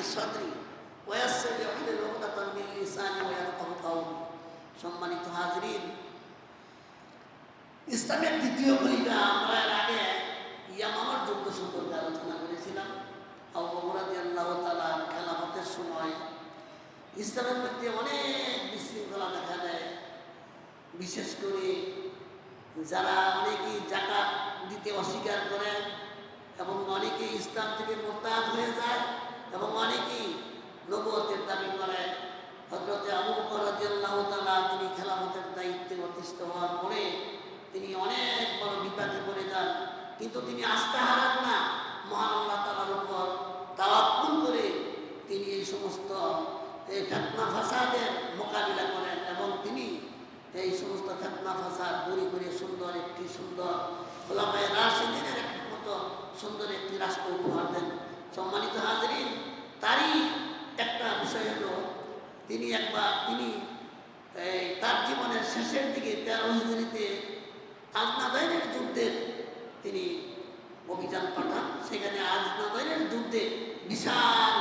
লি সাদরি ওয়া ইয়াসসির লি আহলিল উকদাতাম মিন লিসানি ওয়া ইয়াফকাহু কাওলি। সম্মানিত হাজরিন, ইসলামের দ্বিতীয় খলিফা, আমরা এর আগে ইয়ামামার যুদ্ধ সম্পর্কে আলোচনা করেছিলাম। আবু বকর রাদিয়াল্লাহু তাআলা খেলাফতের সময় ইসলামের মধ্যে অনেক বিশৃঙ্খলা দেখা দেয়। বিশেষ করে যারা অনেকেই যাকাত দিতে অস্বীকার করে এবং অনেকেই ইসলাম থেকে মুরতাদ হয়ে যায় এবং অনেকেই নবুয়তের দাবি করে। হযরত আবু বকর রাদিয়াল্লাহু তাআলা তিনি খেলাফতের দায়িত্বে অধিষ্ঠিত হওয়ার পরে তিনি অনেক বড় বিপাকে পড়ে যান, কিন্তু তিনি আস্থা হারান না। মহান আল্লাহ তাআলার উপর তাওয়াক্কুল করে তিনি এই সমস্ত ফিতনা ফাসাদের মোকাবিলা করেন এবং তিনি এই সমস্ত ফিতনা ফাসাদ দূর করে সুন্দর খোলাফায়ে রাশিদিনের মতো সুন্দর একটি রাষ্ট্র উপহার দেন। সম্মানিত হাজরিন, তারই একটা বিষয় হলো তিনি তার জীবনের শেষের দিকে 13 হিজরিতে আজনাদাইনের যুদ্ধে তিনি অভিযান পাঠান। সেখানে আজনাদাইনের যুদ্ধে বিশাল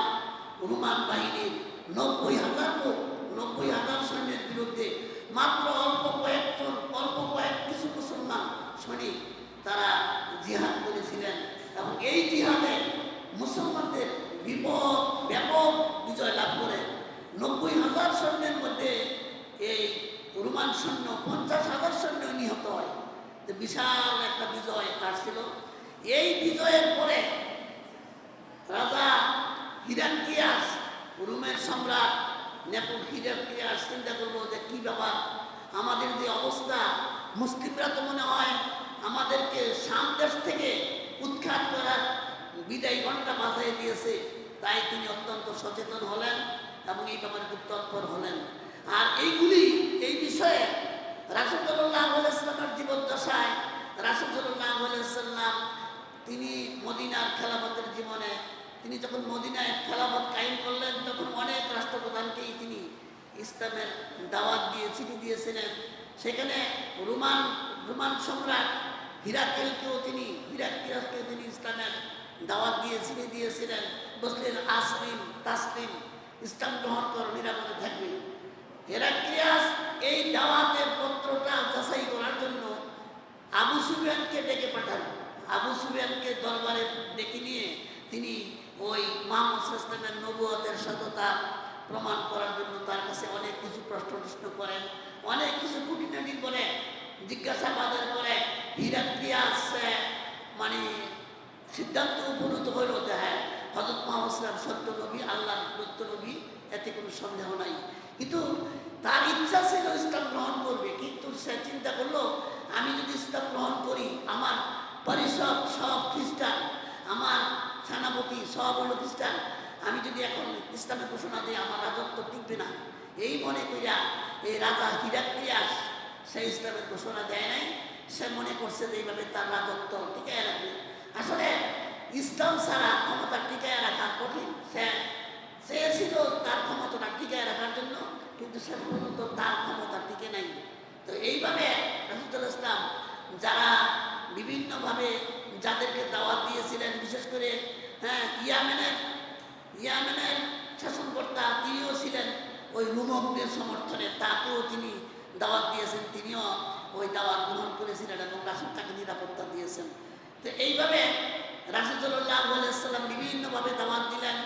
রোমান বাহিনীর 90,000 লোক, 90,000 সৈন্যের বিরুদ্ধে মাত্র অল্প কয়েক কিছু মুসলমান সৈনিক তারা জিহাদ করেছিলেন এবং এই জিহাদে মুসলমানদের ব্যাপক বিজয় লাভ করে 90,000 সৈন্যের মধ্যে এই রোমান সৈন্য 50,000 সৈন্য নিহত হয়। বিশাল একটা বিজয় আসছিল। এই বিজয়ের পরে রাজা হিরাক্লিয়াস, রোমের সম্রাট হিরাক্লিয়াস চিন্তা করলো যে কি ব্যাপার, আমাদের যে অবস্থা, মুসলিমরা তো মনে হয় আমাদেরকে শাম দেশ থেকে উৎখাত করার বিদায় ঘণ্টা বাজায় দিয়েছে। তাই তিনি অত্যন্ত সচেতন হলেন এবং এই ব্যাপারে খুব তৎপর হলেন। আর এই বিষয়ে রাসূল সাল্লাল্লাহু আলাইহি ওয়াসাল্লামের জীবদ্দশায় রাসূল সাল্লাল্লাহু আলাইহি ওয়াসাল্লাম তিনি মদিনার খেলাফতের জীবনে তিনি যখন মদিনায় খেলাফত কায়েম করলেন, তখন অনেক রাষ্ট্রপ্রধানকেই তিনি ইসলামের দাওয়াত দিয়ে চিঠি দিয়েছিলেন। সেখানে রোমান সম্রাট হিরাক্লিয়াসকেও তিনি ইসলামের দাওয়াত দিয়ে চিঠি দিয়েছিলেন। বললেন আসলিম তাসলিম, ইসলাম গ্রহণ করো, নিরাপদে থাকবে। হিরাক্লিয়াস এই দাওয়াতের পত্রটা যাচাই করার জন্য আবু সুফিয়ানকে ডেকে পাঠান। আবু সুফিয়ানকে দরবারে ডেকে নিয়ে তিনি ওই মুহাম্মদ সাল্লাল্লাহু আলাইহি ওয়াসাল্লামের নবুয়তের সততা প্রমাণ করার জন্য তার কাছে অনেক কিছু প্রশ্ন করেন, অনেক কিছু খুঁটিনাটি করে জিজ্ঞাসাবাদের পরে হিরাক্লিয়াস সিদ্ধান্ত উপনীত হইল যে হ্যাঁ, হযরত মুহাম্মদ সাল্লাল্লাহু আলাইহি ওয়াসাল্লাম সত্য নবী, আল্লাহর সত্য নবী, এতে কোনো সন্দেহ নাই। কিন্তু তার ইচ্ছা ছিল ইসলাম গ্রহণ করবে, কিন্তু সে চিন্তা করলো আমি যদি ইসলাম গ্রহণ করি আমার পরিষদ সব খ্রিস্টান, আমার সেনাপতি সব হলো খ্রিস্টান, আমি যদি এখন ইসলামের ঘোষণা দিই আমার রাজত্ব টিকবে না। এই মনে করিয়া এই রাজা হিরাক্লিয়াস সে ইসলামের ঘোষণা দেয় নাই। সে মনে করছে যে এইভাবে তার রাজত্ব টিকায় রাখবে। আসলে ইসলাম ছাড়া ক্ষমতা টিকায় রাখা কঠিন। সে চেয়েছিল তার ক্ষমতাটা টিকায় রাখার জন্য, কিন্তু সে মূলত তার ক্ষমতা টিকে নাই। তো এইভাবে রাসূল ইসলাম যারা বিভিন্নভাবে যাদেরকে দাওয়াত দিয়েছিলেন, বিশেষ করে ইয়ামেনের শাসনকর্তা তিনিও ছিলেন ওই রোমকদের সমর্থনে, তাকেও তিনি দাওয়াত দিয়েছেন, তিনিও ওই দাওয়াত গ্রহণ করেছিলেন এবং রাসূল তাকে নিরাপত্তা দিয়েছেন। তো এইভাবে রাসূল সাল্লাল্লাহু আলাইহি ওয়াসাল্লাম বিভিন্নভাবে দাওয়াত দিলেন।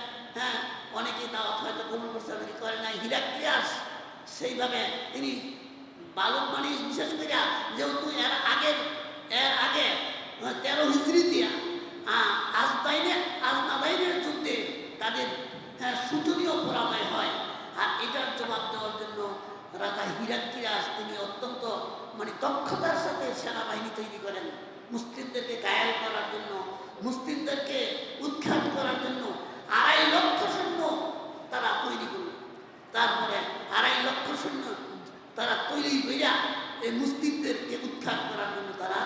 অনেকেই দাওয়াত হয়তো গ্রহণ করছে, অনেকে করে নাই। হিরাক্লিয়াস সেইভাবে তিনি বালক মানুষ, বিশেষ করে যেহেতু এর আগে 13 হিজরিতে আজনাদাইনের যুদ্ধে তাদের শোচনীয় পরাজয় হয়। আর এটার জবাব দেওয়ার জন্য রাজা হিরাক্লিয়াস তিনি অত্যন্ত দক্ষতার সাথে সেনাবাহিনী তৈরি করেন। মুসলিমদেরকে ঘায়েল করার জন্য, মুসলিমদেরকে উৎখাত করার জন্য 2.5 লক্ষ সৈন্য তারা তৈরি করল। তারপরে 2.5 লক্ষ সৈন্য তারা তৈরি করিয়া এই মুসলিমদেরকে উৎখাত করার জন্য তারা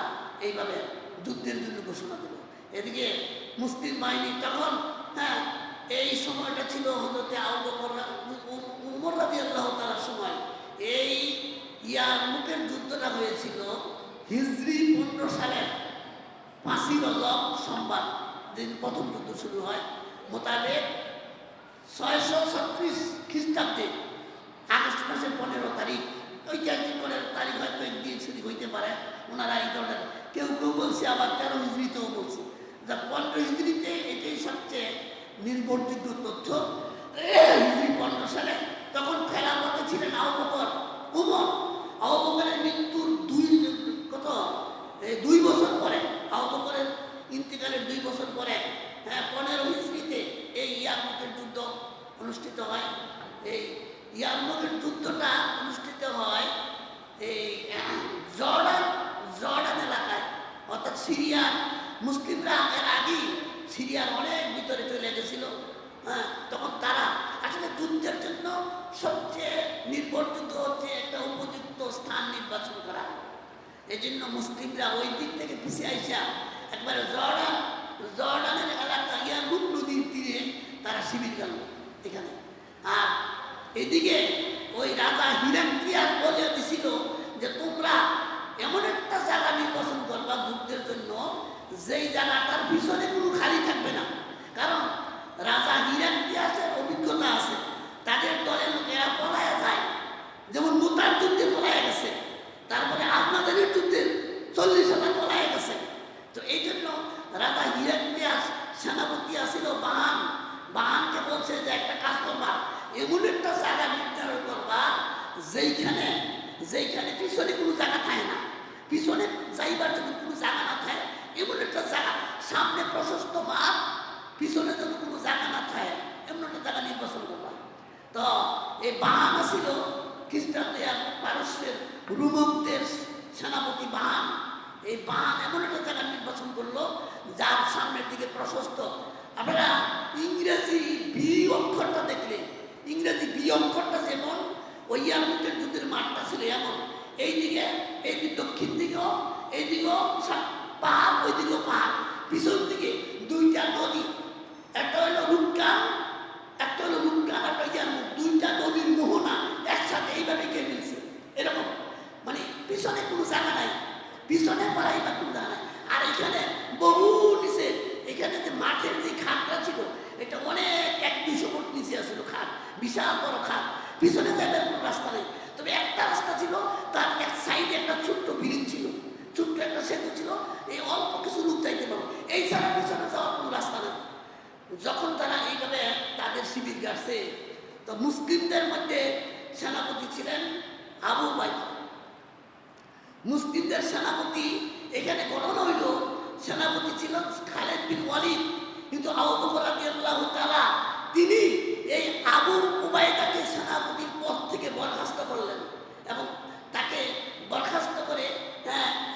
এইভাবে যুদ্ধের জন্য ঘোষণা দিল। এদিকে মুসলিম বাহিনী তখন এই সময়টা ছিল হযরত আবু বকর উমর রাদিয়াল্লাহু তাআলার সময়। এই ইয়ারমুকের যুদ্ধটা হয়েছিল হিজরি 15 সালের 5ই রজব সোমবার দিন প্রথম যুদ্ধ শুরু হয়। মোতাবেক খ্রিস্টাব্দে আগস্ট মাসের 15 তারিখ, ঐতিহাসিক 15 তারিখ হয়তো একদিন সেদিক হইতে পারে, ওনারা এই ধরনের কেউ কেউ বলছে, আবার 13 হিজড়িতেও বলছে। যা 15 হিজড়িতে এটাই সবচেয়ে নির্ভরযোগ্য তথ্য। হিজড়ি 15 সালে তখন খেলাফতে ছিলেন আবু বকর উমর। আবু বকরের মৃত্যুর 2 বছর পরে, আবু বকরের ইন্তেকালের 2 বছর পরে 15 হিজড়িতে এই ইয়ারমুকের যুদ্ধ অনুষ্ঠিত হয়। এই ইয়ারমুকের যুদ্ধটা অনুষ্ঠিত হয় এই জর্ডান এলাকায়, অর্থাৎ সিরিয়ার মুসলিমরা এর আগেই সিরিয়ার অনেক ভিতরে চলে গেছিল। তখন তারা আসলে যুদ্ধের জন্য সবচেয়ে নির্ভরযোগ্য হচ্ছে একটা উপযুক্ত স্থান নির্বাচন করা। এই জন্য মুসলিমরা ওই দিক থেকে পিছিয়ে আইসা একবারে জর্ডানের এলাকা ইয়ারমুক নদীর তীরে তারা শিবির গেল এখানে। আর এদিকে ওই রাজা হিরাক্লিয়াস বলে দিছিল যে তোমরা এমন একটা জায়গা নির্বাচন করবা যুদ্ধের জন্য, যেই জায়গাটার পিছনে কোনো খালি থাকবে না। কারণ রাজা হিরাক্লিয়াসের অভিজ্ঞতা আছে, তাদের দলের লোকেরা পলায়া যায়, যেমন মুতার যুদ্ধে পলায়া গেছে, তারপরে আপনাদের যুদ্ধে 40,000 পলায়া গেছে। তো এই জন্য রাজা হিরাক্লিয়াস সেনাপতি আসিল বাহানকে বলছে যে একটা কাজ করবা, এমন একটা জায়গা নির্ধারণ করবা যেইখানে পিছনে কোনো জায়গা থাকে না, পিছনে যাইবার জন্য কোনো জায়গা না থাকে, এমন একটা জায়গা, সামনে প্রশস্ত মাঠ, পিছনে যেন কোনো জায়গা না থাকে, এমন একটা জায়গা নির্বাচন করবা। তো এই বাহান ছিল খ্রিস্টানদের পারস্যের রোমকদের সেনাপতি বাহান। এই বাহান এমন একটা জায়গা নির্বাচন করলো যার সামনের দিকে প্রশস্ত। আপনারা ইংরেজি বি অক্ষরটা দেখলে, ইংরেজি বি অক্ষরটা যেমন ওই ইয়ারমুকের যুদ্ধের মাঠটা ছিল এমন, এইদিকে দক্ষিণ দিকেও এইদিকেও পাহাড়, ওই দিকেও পাহাড়, পিছন দিকে 2টা নদী, একটা হলো রূপকান, একটা ইয়ারমুক, 2টা নদীর মোহনা একসাথে এইভাবে কে মিলছে এরকম। মানে পিছনে কোনো জায়গা নাই, পিছনে পাড়াই বা কোনো জায়গা নাই। আর এখানে বহু নিচে, এখানে যে মাঠের যে খাতটা ছিল এটা অনেক 100-200 ফুট নিচে আসছিল খাত, বিশাল বড় খাত, পিছনে যাবার কোনো রাস্তা নেই। তবে একটা রাস্তা ছিল, তার এক সাইডে একটা ছোট্ট ব্রিজ ছিল, ছোট্ট একটা সেতু ছিল, এই অল্প কিছু লোক যাইতে পারো, এই ছাড়া পিছনে যাওয়ার কোনো রাস্তা নেই। যখন তারা এইভাবে তাদের শিবির গাড়ছে, তো মুসলিমদের মধ্যে সেনাপতি ছিলেন আবু উবাইদা। মুসলিমদের সেনাপতি, এখানে ঘটনা হইল, সেনাপতি ছিলেন খালিদ বিন ওয়ালিদ, কিন্তু আবু বকর রাদিয়াল্লাহু তাআলা তিনি এই আবু উবাইদাকে সেনাপতির পদ থেকে বরখাস্ত করলেন এবং তাকে বরখাস্ত করে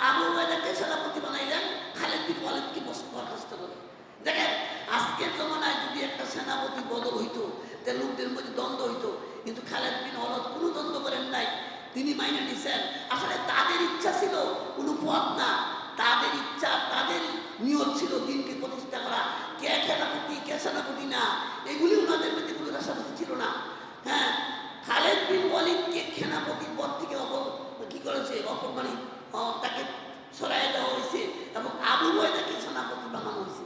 আবু উবাইদাকে সেনাপতি বানাইলেন, খালিদ বিন ওয়ালিদকে বরখাস্ত করে। দেখেন আজকের জমানায় যদি একটা সেনাপতি বদল হইতো, তাহলে লোকদের মধ্যে দ্বন্দ্ব হইতো, কিন্তু খালিদ বিন ওয়ালিদ কোনো দ্বন্দ্ব করেন নাই, তিনি মাইনে নিছেন। আসলে তাদের ইচ্ছা ছিল কোনো পদ না, তাদের ইচ্ছা, তাদের নিয়ত ছিল দিনকে প্রতিষ্ঠা করা। কে সেনাপতি কে সেনাপতি না, এগুলি ওনাদের মধ্যে কোনো রাশারাশি ছিল না। খালিদ বিন ওয়ালিদকে সেনাপতির পদ থেকে কি করেছে, মানে তাকে সরাই দেওয়া হয়েছে এবং আবু উবাইদাকে সেনাপতি বানানো হয়েছে।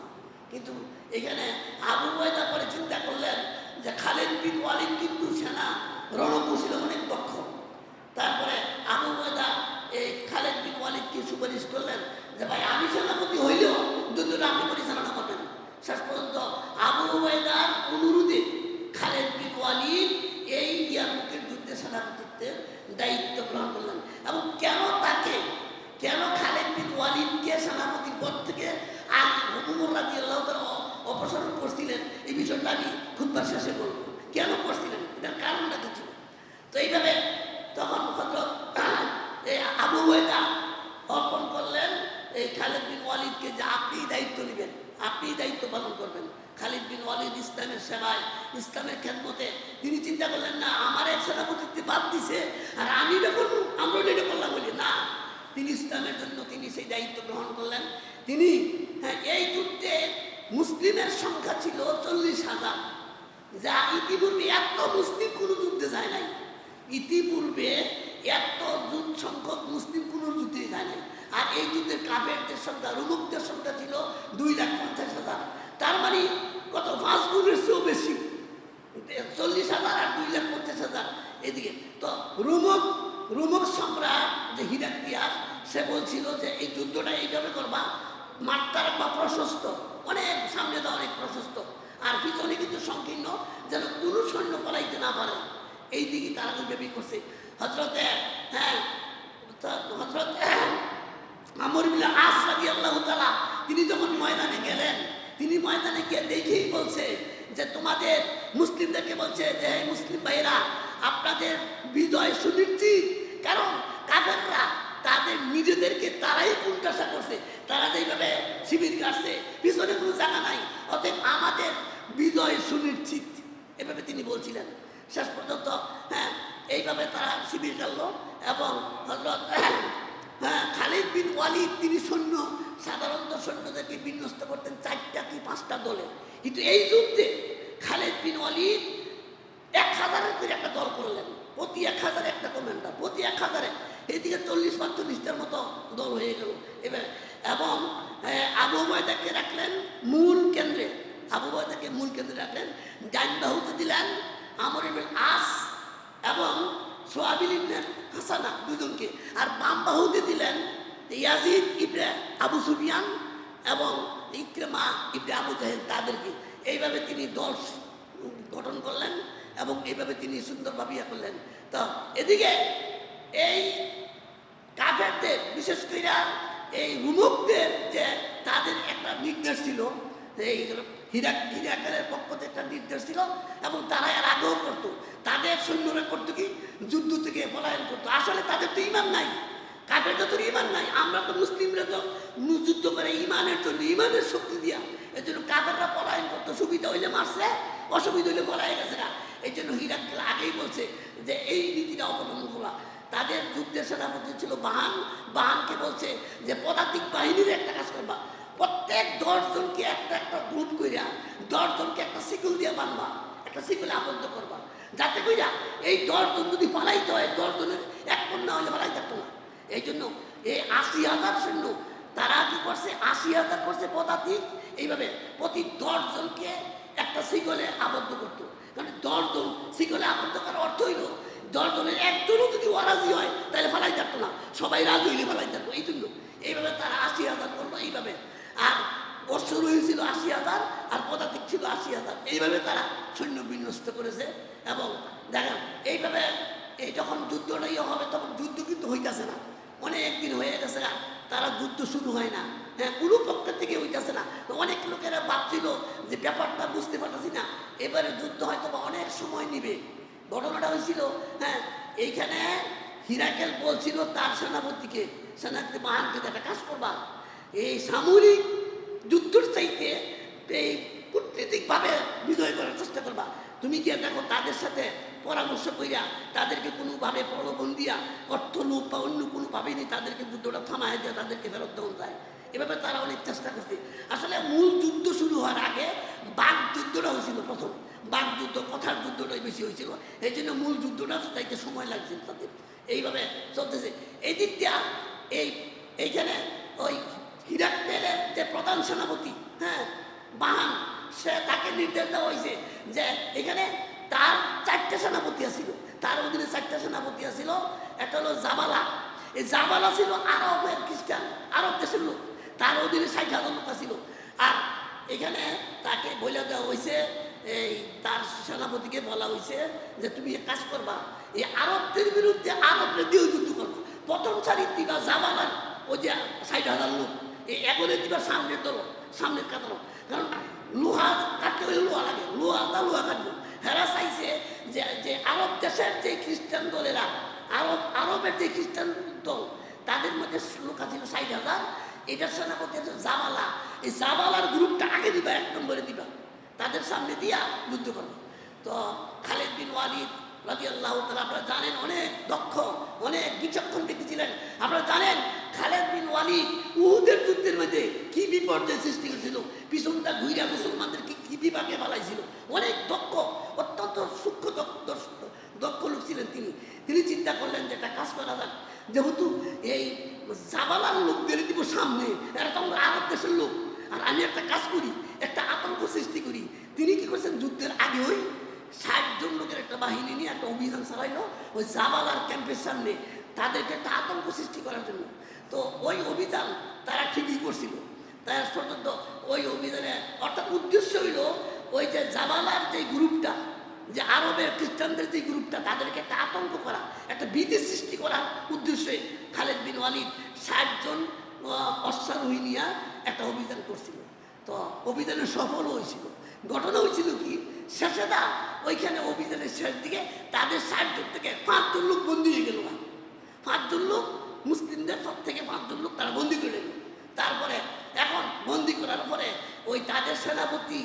কিন্তু এখানে আবু উবাইদা পরে চিন্তা করলেন যে খালিদ বিন ওয়ালিদ কিন্তু সেনা রণকৌশলে অনেক দক্ষ। তারপরে আবু উবাইদা এই খালিদ বিন ওয়ালিদকে সুপারিশ করলেন যে ভাই আমি সেনাপতি হইলেও যুদ্ধটা আপনি পরিচালনা করবেন। শেষ পর্যন্ত আবু উবাইদার অনুরোধে খালিদ বিন ওয়ালিদ এই ইয়ারমুকের যুদ্ধে সেনাপতিত্বের দায়িত্ব গ্রহণ করলেন। এবং কেন খালিদ বিন ওয়ালিদকে সেনাপতির পদ থেকে উমর রাদিয়াল্লাহু তাআলা অপসারণ করছিলেন, এই বিষয়টা আমি খুতবার শেষে বলবো, কেন করছিলেন, এটার কারণটা কিছু। তো এইভাবে তখন হযরত আবু উবাইদা অর্পণ করলেন এই খালিদ বিন ওয়ালিদকে যে আপনি দায়িত্ব নেবেন, আপনি দায়িত্ব পালন করবেন। খালিদ বিন ওয়ালিদ ইসলামের সেবায়, ইসলামের খেদমতে তিনি চিন্তা করলেন না আমার এক সেনাপতিত্বে বাদ দিছে আর আমি এটা করবো, আমরা এটা করলাম বলি না, তিনি ইসলামের জন্য তিনি সেই দায়িত্ব গ্রহণ করলেন। তিনি এই যুদ্ধে মুসলিমের সংখ্যা ছিল 40,000, যা ইতিপূর্বে এত মুসলিম কোনো যুদ্ধে যায় নাই, ইতিপূর্বে এত সংখ্যক মুসলিম কোনো যুদ্ধে যায় নাই। আর এই যুদ্ধের কাফেরদের সংখ্যা, রোমকদের সংখ্যা ছিল 2,50,000, তার মানে কত 5 গুণের চেয়েও বেশি, 40,000 আর 2,50,000 রোমক সম্রাট যে হিরাক্লিয়াস, সে বলছিল যে এই যুদ্ধটা এইভাবে করবা, মাঠটা রাখবা প্রশস্ত, অনেক সামনে দেওয়া অনেক প্রশস্ত, আর পিছনে কিন্তু সংকীর্ণ, যেন কোনো সৈন্য পলাইতে না পারে। এই দিকে তারা ওইভাবেই করছে। হজরতে হজরত আমর ইবনে আস রাদিয়াল্লাহু তাআলা তিনি যখন ময়দানে গেলেন, তিনি ময়দানে গিয়ে দেখেই বলছে যে তোমাদের মুসলিমদেরকে বলছে যে মুসলিম ভাইরা, আপনাদের বিজয় সুনিশ্চিত, কারণ কাফেররা তাদের নিজেদেরকে তারাই উল্টাসা করছে, তারা যেইভাবে শিবির কাটছে, পিছনে কোনো জায়গা নাই, অতএব আমাদের বিজয় সুনিশ্চিত, এভাবে তিনি বলছিলেন। শেষ পর্যন্ত এইভাবে তারা শিবির কাটলো এবং হযরত খালিদ বিন ওয়ালিদ তিনি সৈন্য, সাধারণত সৈন্যদেরকে বিন্যস্ত করতেন 4টা কি 5টা দলে, কিন্তু এই যুদ্ধে খালিদ বিন ওয়ালিদ 1000-এর করে একটা দল করলেন, প্রতি 1000 একটা কমান্ডার, প্রতি 1000-এ এদিকে 40-45টার মতো দল হয়ে গেল এবার। এবং আবু উবাইদাকে রাখলেন মূল কেন্দ্রে, আবু উবাইদাকে মূল কেন্দ্রে রাখলেন, ডাইন বাহুতে দিলেন আমর ইবনে আস এবং সোয়াবিল ইবনে হাসানা দুজনকে, আর বাম বাহুতে দিলেন ইয়াজিদ ইবনে আবু সুফিয়ান এবং ইকরামা ইবনে আবু জাহেল তাদেরকে। এইভাবে তিনি দল গঠন করলেন এবং এইভাবে তিনি সুন্দরভাবে ইয়া করলেন। তো এদিকে এই কাফেরদের, বিশেষ করে এই রোমকদের, যে তাদের একটা নির্দেশ ছিল, এই হিরাক্লিয়াসের পক্ষ থেকে একটা নির্দেশ ছিল এবং তারা এর আগেও করতো, তাদের সৈন্যরা করতো কি যুদ্ধ থেকে পলায়ন করতো। আসলে তাদের তো ইমান নাই, কাফেরদের তো ইমান নাই, আমরা তো মুসলিমরা তো যুদ্ধ করে ইমানের জন্য, ইমানের শক্তি দিয়া, এর জন্য কাফেররা পলায়ন করতো, সুবিধা হইলে মারছে, অসুবিধা হইলে পলায় গেছে না। এই জন্য হিরাক্লিয়াস আগেই বলছে যে এই নীতিটা অবলম্বন করা। তাদের যুদ্ধের সেনাপতি ছিল বাহান, বাহানকে বলছে যে পদাতিক বাহিনীর একটা কাজ করবা, প্রত্যেক 10 জনকে একটা একটা গ্রুপ কইরা 10 জনকে একটা শিকল দিয়ে বানবা, একটা শিকলে আবদ্ধ করবা, যাতে কইরা এই 10 জন যদি পালাইতে হয় 10 জনের এক কন্যা হলে পালাই থাকতো না। এই জন্য এই 80,000 সৈন্য তারা কি করছে, 80,000 করছে পদাতিক, এইভাবে প্রতি 10 জনকে একটা শিকলে আবদ্ধ করতো। কারণ 10 জন শিকলে আবদ্ধ করার অর্থ হইল 10 জনের একজনও যদি অরাজি হয় তাহলে ফালাই থাকতো না, সবাই রাজি হইলে ফালাই থাকতো। এই জন্য এইভাবে তারা 80,000 করলো এইভাবে, আর অশ্ব হয়েছিল 80,000 আর পদাতিক ছিল 80,000, এইভাবে তারা সৈন্য বিন্যস্ত করেছে। এবং দেখেন এইভাবে এই যখন যুদ্ধটা হবে তখন যুদ্ধ কিন্তু হইতেছে না, অনেক দিন হয়ে গেছে না, তারা যুদ্ধ শুরু হয় না, কোনো পক্ষের থেকে হইতেছে না। অনেক লোকেরা ভাবছিল যে ব্যাপারটা বুঝতে পারতেছি না, এবারে যুদ্ধ হয়তো বা অনেক সময় নিবে। ঘটনাটা হয়েছিল এইখানে হিরাকেল বলছিল তার সেনাপতিকে, সেনাপতি বাহানকে একটা কাজ করবা, এই সামরিক যুদ্ধের চাইতে এই কূটনীতিকভাবে বিজয় করার চেষ্টা করবা। তুমি গিয়ে দেখো তাদের সাথে পরামর্শ কইরা তাদেরকে কোনোভাবে প্রলোভন দিয়া, অর্থ লোভ বা অন্য কোনোভাবেই নেই, তাদেরকে যুদ্ধটা থামায় দিয়ে তাদেরকে ফেরত দেওয়া যায়। এভাবে তারা অনেক চেষ্টা করছে। আসলে মূল যুদ্ধ শুরু হওয়ার আগে বাঘ যুদ্ধটা হয়েছিল প্রথম, বাঘ যুদ্ধ, কথার যুদ্ধটাই বেশি হয়েছিল, এই জন্য মূল যুদ্ধটা চাইতে সময় লাগছিল তাদের। এইভাবে চলতেছে। এই দিক দিয়া এইখানে ওই হিরাক্লিয়াসের যে প্রধান সেনাপতি বাহান, সে তাকে নির্দেশ দেওয়া হয়েছে যে এখানে তার 4টে সেনাপতি আছিল, তার অধীনে 4টে সেনাপতি আছিল। একটা হলো জাবালা, এই জাবালা ছিল আরবের খ্রিস্টান, আরব দেশের লোক, তার অধীনে 60,000 লোক ছিল। আর এখানে তাকে বলে দেওয়া হয়েছে, এই তার সেনাপতিকে বলা হয়েছে যে তুমি কাজ করবা, এই আরবদের বিরুদ্ধে আরবদের দিয়ে যুদ্ধ করবা। প্রথম সারির দিবা জাবালার ওই যে 60,000 লোক, এই এগোরে দিবা সামনের দল, সামনের কাতার, কারণ লোহা কাটতে হলে লোহা লাগে, লোহা কাটবো। হেরা চাইছে যে যে আরব দেশের যে খ্রিস্টান দলেরা, আরবের যে খ্রিস্টান দল, তাদের মধ্যে লোক ছিল 60,000, এটার সেনাপতি আছে জাবালা, এই জাবালার গ্রুপটা আগে দিবা, 1 নম্বরে দিবা, তাদের সামনে দিয়া যুদ্ধ করবে। তো খালিদ বিন ওয়ালিদ রাদিয়াল্লাহু তাআলা, আপনারা জানেন অনেক দক্ষ, অনেক বিচক্ষণ ব্যক্তি ছিলেন। আপনারা জানেন খালিদ বিন ওয়ালিদ উহুদের যুদ্ধের মধ্যে কি বিপর্যয় সৃষ্টি করেছিল, পিছনটা ঘুরিয়া মুসলমানদেরকে কি বিভাগে ফেলাইছিল। অনেক দক্ষ, অত্যন্ত সূক্ষ্ম দক্ষ লোক ছিলেন তিনি। তিনি চিন্তা করলেন যে একটা কাজ করা যাক, যেহেতু এই জাবালার লোকদের দিব সামনে, এরা তো আমরা আরব দেশের লোক, আর আমি একটা কাজ করি, একটা আতঙ্ক সৃষ্টি করি। তিনি কি করছেন, যুদ্ধের আগে ওই 60 জন লোকের একটা বাহিনী নিয়ে একটা অভিযান চালাইলো ওই জাবালার ক্যাম্পের সামনে। তাদেরকে একটা আতঙ্ক সৃষ্টি করার জন্য। তো ওই অভিযান তারা ঠিকই করছিল। তাই আজ পর্যন্ত ওই অভিযানে অর্থাৎ উদ্দেশ্য হইল ওই যে জাবালার যে গ্রুপটা, যে আরবের খ্রিস্টানদের যে গ্রুপটা, তাদেরকে একটা আতঙ্ক করা, একটা ভীতি সৃষ্টি করার উদ্দেশ্যে খালেদ বিন ওয়ালিদ 60 জন অশ্বারোহী নিয়ে একটা অভিযান করছিল। তো অভিযানে সফল হয়েছিল। ঘটনা হয়েছিল কি, শেষে দা ওইখানে অভিযানের শেষ দিকে তাদের 60 জন থেকে 5 জন লোক বন্দী হয়ে গেল। 5 জন লোক, মুসলিমদের সব থেকে 5 জন লোক তারা বন্দী করে নিল। তারপরে এখন বন্দি করার পরে ওই তাদের সেনাপতি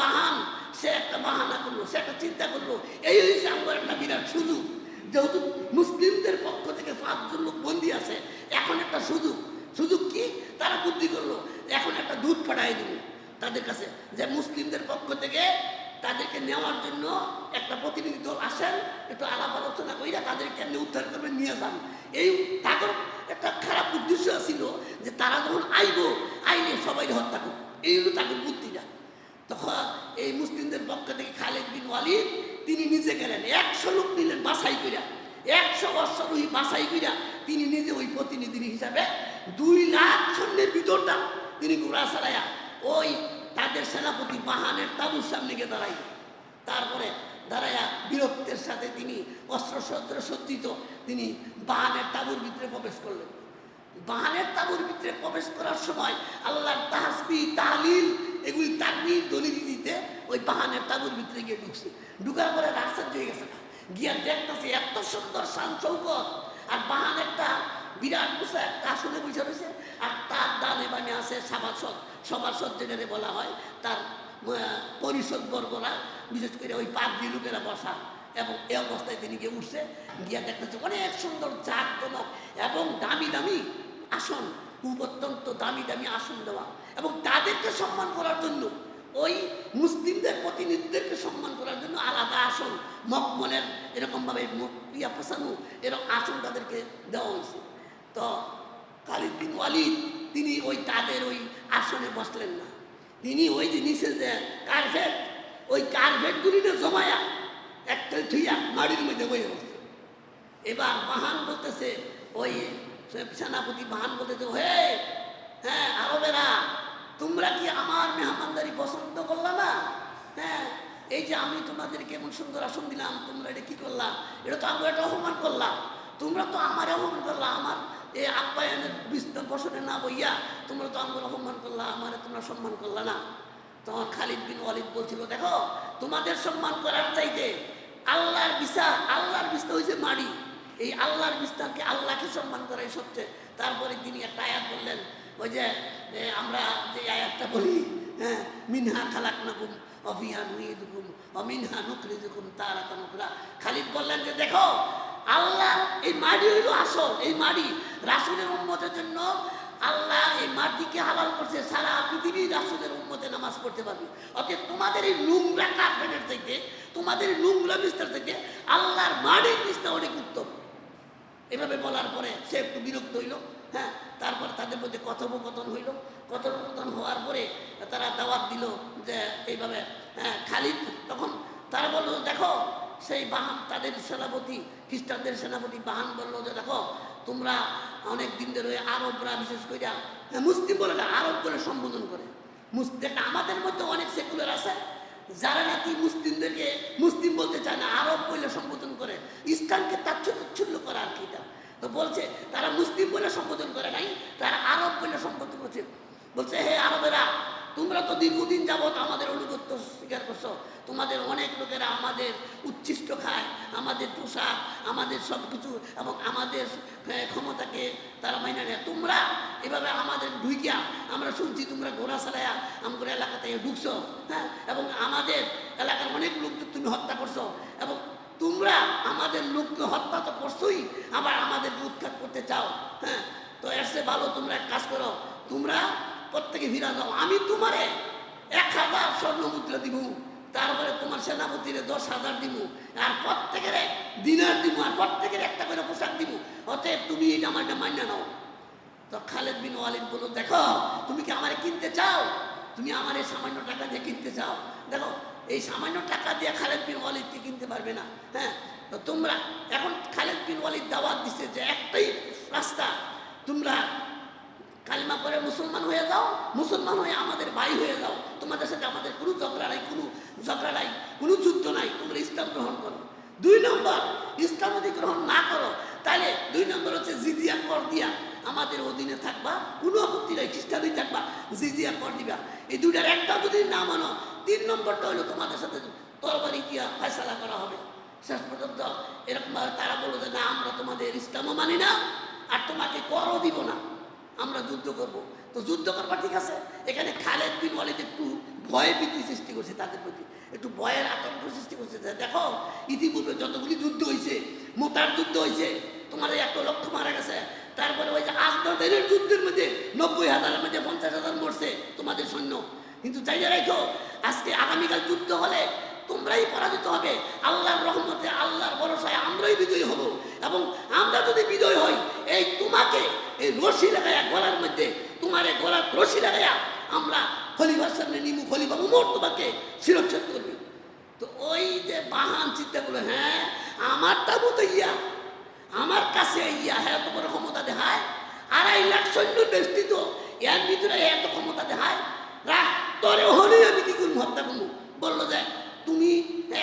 বাহান, সে একটা বাহানা করলো, সে একটা চিন্তা করলো, এই হয়েছে আমার একটা বিরাট সুযোগ। যেহেতু মুসলিমদের পক্ষ থেকে 5 জন লোক বন্দি আছে, এখন একটা সুযোগ কি, তারা বুদ্ধি করলো এখন একটা দূত পাঠাই দিল তাদের কাছে, যে মুসলিমদের পক্ষ থেকে তাদেরকে নেওয়ার জন্য একটা প্রতিনিধি দল আসেন, একটু আলাপ আলোচনা কইরা তাদেরকে কেমনি উদ্ধার করবেন নিয়ে যান। এই তাদের একটা খারাপ উদ্দেশ্য ছিল যে তারা যখন আইলে সবাই হত্যা করবে, এই হলো তাদের বুদ্ধিটা। তখন এই মুসলিমদের পক্ষ থেকে খালেদ বিন ওয়ালিদ তিনি নিজে গেলেন, 100 লোক নিলেন বাছাই কইরা, 100 অশ্বারোহী বাছাই কইরা তিনি নিজে ওই প্রতিনিধি হিসাবে 2 লাখ সৈন্যের ভিতরটা তিনি ঘোড়া চালাইয়া ওই তাদের সেনাপতি বাহানের তাঁবুর সামনে গিয়ে দাঁড়াইল। তারপরে দাঁড়াইয়া বীরত্বের সাথে তিনি অস্ত্রশস্ত্র সজ্জিত তিনি বাহানের তাঁবুর ভিতরে প্রবেশ করলেন। বাহানের তাঁবুর ভিতরে প্রবেশ করার সময় আল্লাহর তাসবিহ তাহলিল এগুলি তাকবীর দলিল দিতে ওই বাহানের তাঁবুর ভিতরে গিয়ে ঢুকার পরে রাস্তা হয়ে গেছে না, গিয়া দেখতেছে এত সুন্দর শান চৌকত, আর বাহান একটা বিরাট বসে একটা আসনে বসে রয়েছে, আর তার ডানে বামে আছে সভাসদ যেটারে বলা হয়, তার পরিষদ বর্গরা, বিশেষ করে ওই পাদ্রী লোকেরা বসা। এবং এই অবস্থায় তিনি গিয়ে উঠছে, গিয়া দেখতেছে অনেক সুন্দর জাঁকজমক এবং দামি দামি আসন, খুব অত্যন্ত দামি দামি আসন দেওয়া, এবং তাদেরকে সম্মান করার জন্য ওই মুসলিমদের প্রতিনিধিদেরকে সম্মান করার জন্য আলাদা আসন, মকমলের এরকমভাবে ইয়া পোষানো এরকম আসন তাদেরকে দেওয়া হয়েছে। তো খালিদ বিন ওয়ালিদ তিনি ওই তাদের ওই আসনে বসলেন না, তিনি ওই যে নিচে যে কার্পেট, ওই কার্পেটগুলি জমায়া একটা থুইয়া মাটির মধ্যে বয়ে বসছে। এবার বাহান বলতেছে, ওই সেনাপতি বাহান বলতেছে, আরবেরা তোমরা কি আমার মেহমানদারি পছন্দ করলা না? এই যে আমি তোমাদেরকে এমন সুন্দর আসন দিলাম, তোমরা এটা কি করলা? এটা তো আমরা একটা অপমান করলাম, তোমরা তো আমার অপমান করলা, আমার এই আপ্যায়নের বসনে না বইয়া তোমরা তো আমার অপমান করলা, আমার তোমরা সম্মান করলা না। তখন খালিদ বিন ওয়ালিদ বলছিল, দেখো তোমাদের সম্মান করার চাইতে আল্লাহর বিস্তার হয়েছে মাড়ি, এই আল্লাহর বিস্তারকে, আল্লাহকে সম্মান করাই সবচেয়ে। তারপরে তিনি একটা আয়াত বললেন, ওই যে আমরা যে আয়াতটা বলি, মিনহা খালাকনাকুম ওয়া ফিহা নুঈদুকুম ওয়া মিনহা নুখরিজুকুম তারাতান উখরা। খালিদ বললেন যে দেখো আল্লাহ এই মাটি হইল আসল, এই মাটি রাসূলের উম্মতের জন্য আল্লাহ এই মাটিকে হালাল করছে, সারা পৃথিবীর রাসূলের উম্মতে নামাজ পড়তে পারবে। অতএব তোমাদের এই নোংরা কার্পেটের থেকে, তোমাদের এই নোংরা বিস্তার থেকে আল্লাহর মাটির বিস্তার অনেক উত্তম। এভাবে বলার পরে সে একটু বিরক্ত হইল। তারপর তাদের মধ্যে কথোপকথন হইল। কথোপকথন হওয়ার পরে তারা দাওয়াত দিল যে এইভাবে খালিদ, তখন তারা বললো দেখো সেই বাহান, তাদের সেনাপতি, খ্রিস্টানদের সেনাপতি বাহান বললো যে দেখো তোমরা অনেক দিন ধরে আরবরা, বিশেষ করে মুসলিম বলে না, আরব বলে সম্বোধন করে। আমাদের মধ্যে অনেক সেকুলার আছে যারা নাকি মুসলিমদেরকে মুসলিম বলতে চায় না, আরব বলে সম্বোধন করে, ইসলামকে তাচ্ছল্য করা আর কি। তো বলছে তারা মুসলিম বলে সম্বোধন করে নাই, তারা আরব বলে সম্বোধন করছে। বলছে হে আরবেরা, তোমরা তো দীর্ঘদিন যাবৎ আমাদের অনুগত্য স্বীকার করছো, তোমাদের অনেক লোকেরা আমাদের উচ্ছিষ্ট খায়, আমাদের পোশাক, আমাদের সব কিছু এবং আমাদের ক্ষমতাকে তারা মাইনে নেয়। তোমরা এভাবে আমাদের ঢুইকিয়া, আমরা শুনছি তোমরা ঘোড়া চালাইয়া আমাদের এলাকাতে ঢুকছো, এবং আমাদের এলাকার অনেক লোককে তুমি হত্যা করছো, এবং তোমরা আমাদের লোককে হত্যা তো করছোই, আবার আমাদেরকে উৎখাত করতে চাও। তো এর চেয়ে ভালো তোমরা এক কাজ করো, তোমরা প্রত্যেকে ফিরা যাও, আমি তোমারে 1000 স্বর্ণ মুদ্রা দিব, তারপরে তোমার সেনাপতিরে 10,000 দিব, আর প্রত্যেকের দিনার দিব, আর প্রত্যেকের একটা করে পোশাক দিব। অতএব তুমি এটা আমার মান্য নাও। তো খালেদ বিন ওয়ালিদ বলল, দেখো তুমি কি আমারে কিনতে চাও? তুমি আমার এই সামান্য টাকা দিয়ে কিনতে চাও? দেখো এই সামান্য টাকা দিয়ে খালেদ বিন ওয়ালিদকে কিনতে পারবে যাবে না। হ্যাঁ, তো তোমরা এখন খালিদ বিন ওয়ালিদ দাওয়াত দিচ্ছে যে একটাই রাস্তা, তোমরা কালিমা পরে মুসলমান হয়ে যাও, মুসলমান হয়ে আমাদের ভাই হয়ে যাও, তোমাদের সাথে আমাদের কোনো ঝগড়া নাই, কোনো যুদ্ধ নাই, তোমরা ইসলাম গ্রহণ করো। 2 নম্বর, ইসলাম যদি গ্রহণ না করো তাহলে 2 নম্বর হচ্ছে জিজিয়া কর দিয়া আমাদের অধীনে থাকবা, কোনো আপত্তি নাই, খ্রিস্টানই থাকবা, জিজিয়া কর দিবা। এই দুইটার একটা যদি না মানো, 3 নম্বরটা হলো তোমাদের সাথে তরবারি দিয়া ফয়সালা করা হবে। শেষ পর্যন্ত এরকম তারা বললো যে না, আমরা তোমাদের ইসলামও মানি না আর তোমাকে করও দিব না, আমরা যুদ্ধ করব। তো যুদ্ধ করবা, ঠিক আছে। এখানে খালিদ বিন ওয়ালিদ একটু ভয় ভীতি সৃষ্টি করছে, তাদের প্রতি একটু ভয়ের আতঙ্ক সৃষ্টি করছে। দেখো ইতিপূর্বে যতগুলি যুদ্ধ হয়েছে, মোতার যুদ্ধ হয়েছে, তোমার 1 লক্ষ মারা গেছে, তারপরে ওই যে আজদের যুদ্ধের মধ্যে 90,000-এর মধ্যে 50,000 মরছে তোমাদের সৈন্য। কিন্তু চাইলে রাখো, আজকে আগামীকাল যুদ্ধ হলে তোমরাই পরাজিত হবে, আল্লাহর রহমতে, আল্লাহর ভরসায় আমরাই বিজয়ী হব। এবং আমরা যদি বিজয় হই, এই তোমাকে এই রশি লাগাইয়া গলার মধ্যে, তোমার এই গলার রশি লাগাইয়া আমরা খলিফার সামনে নিমু, খলিফা উমর তোমাকে শিরচ্ছেদ করবে। তো ওই যে বাহান চিন্তাগুলো, হ্যাঁ আমার তাবুতে ইয়া, আমার কাছে ইয়া, হ্যাঁ তোমার ক্ষমতা দেখায়, 2.5 লাখ সৈন্য বেষ্টিত, এর ভিতরে এত ক্ষমতা দেখায়, রাখ তোরে হলেই আমি কি করবো, হত্যা করবো। বললো যে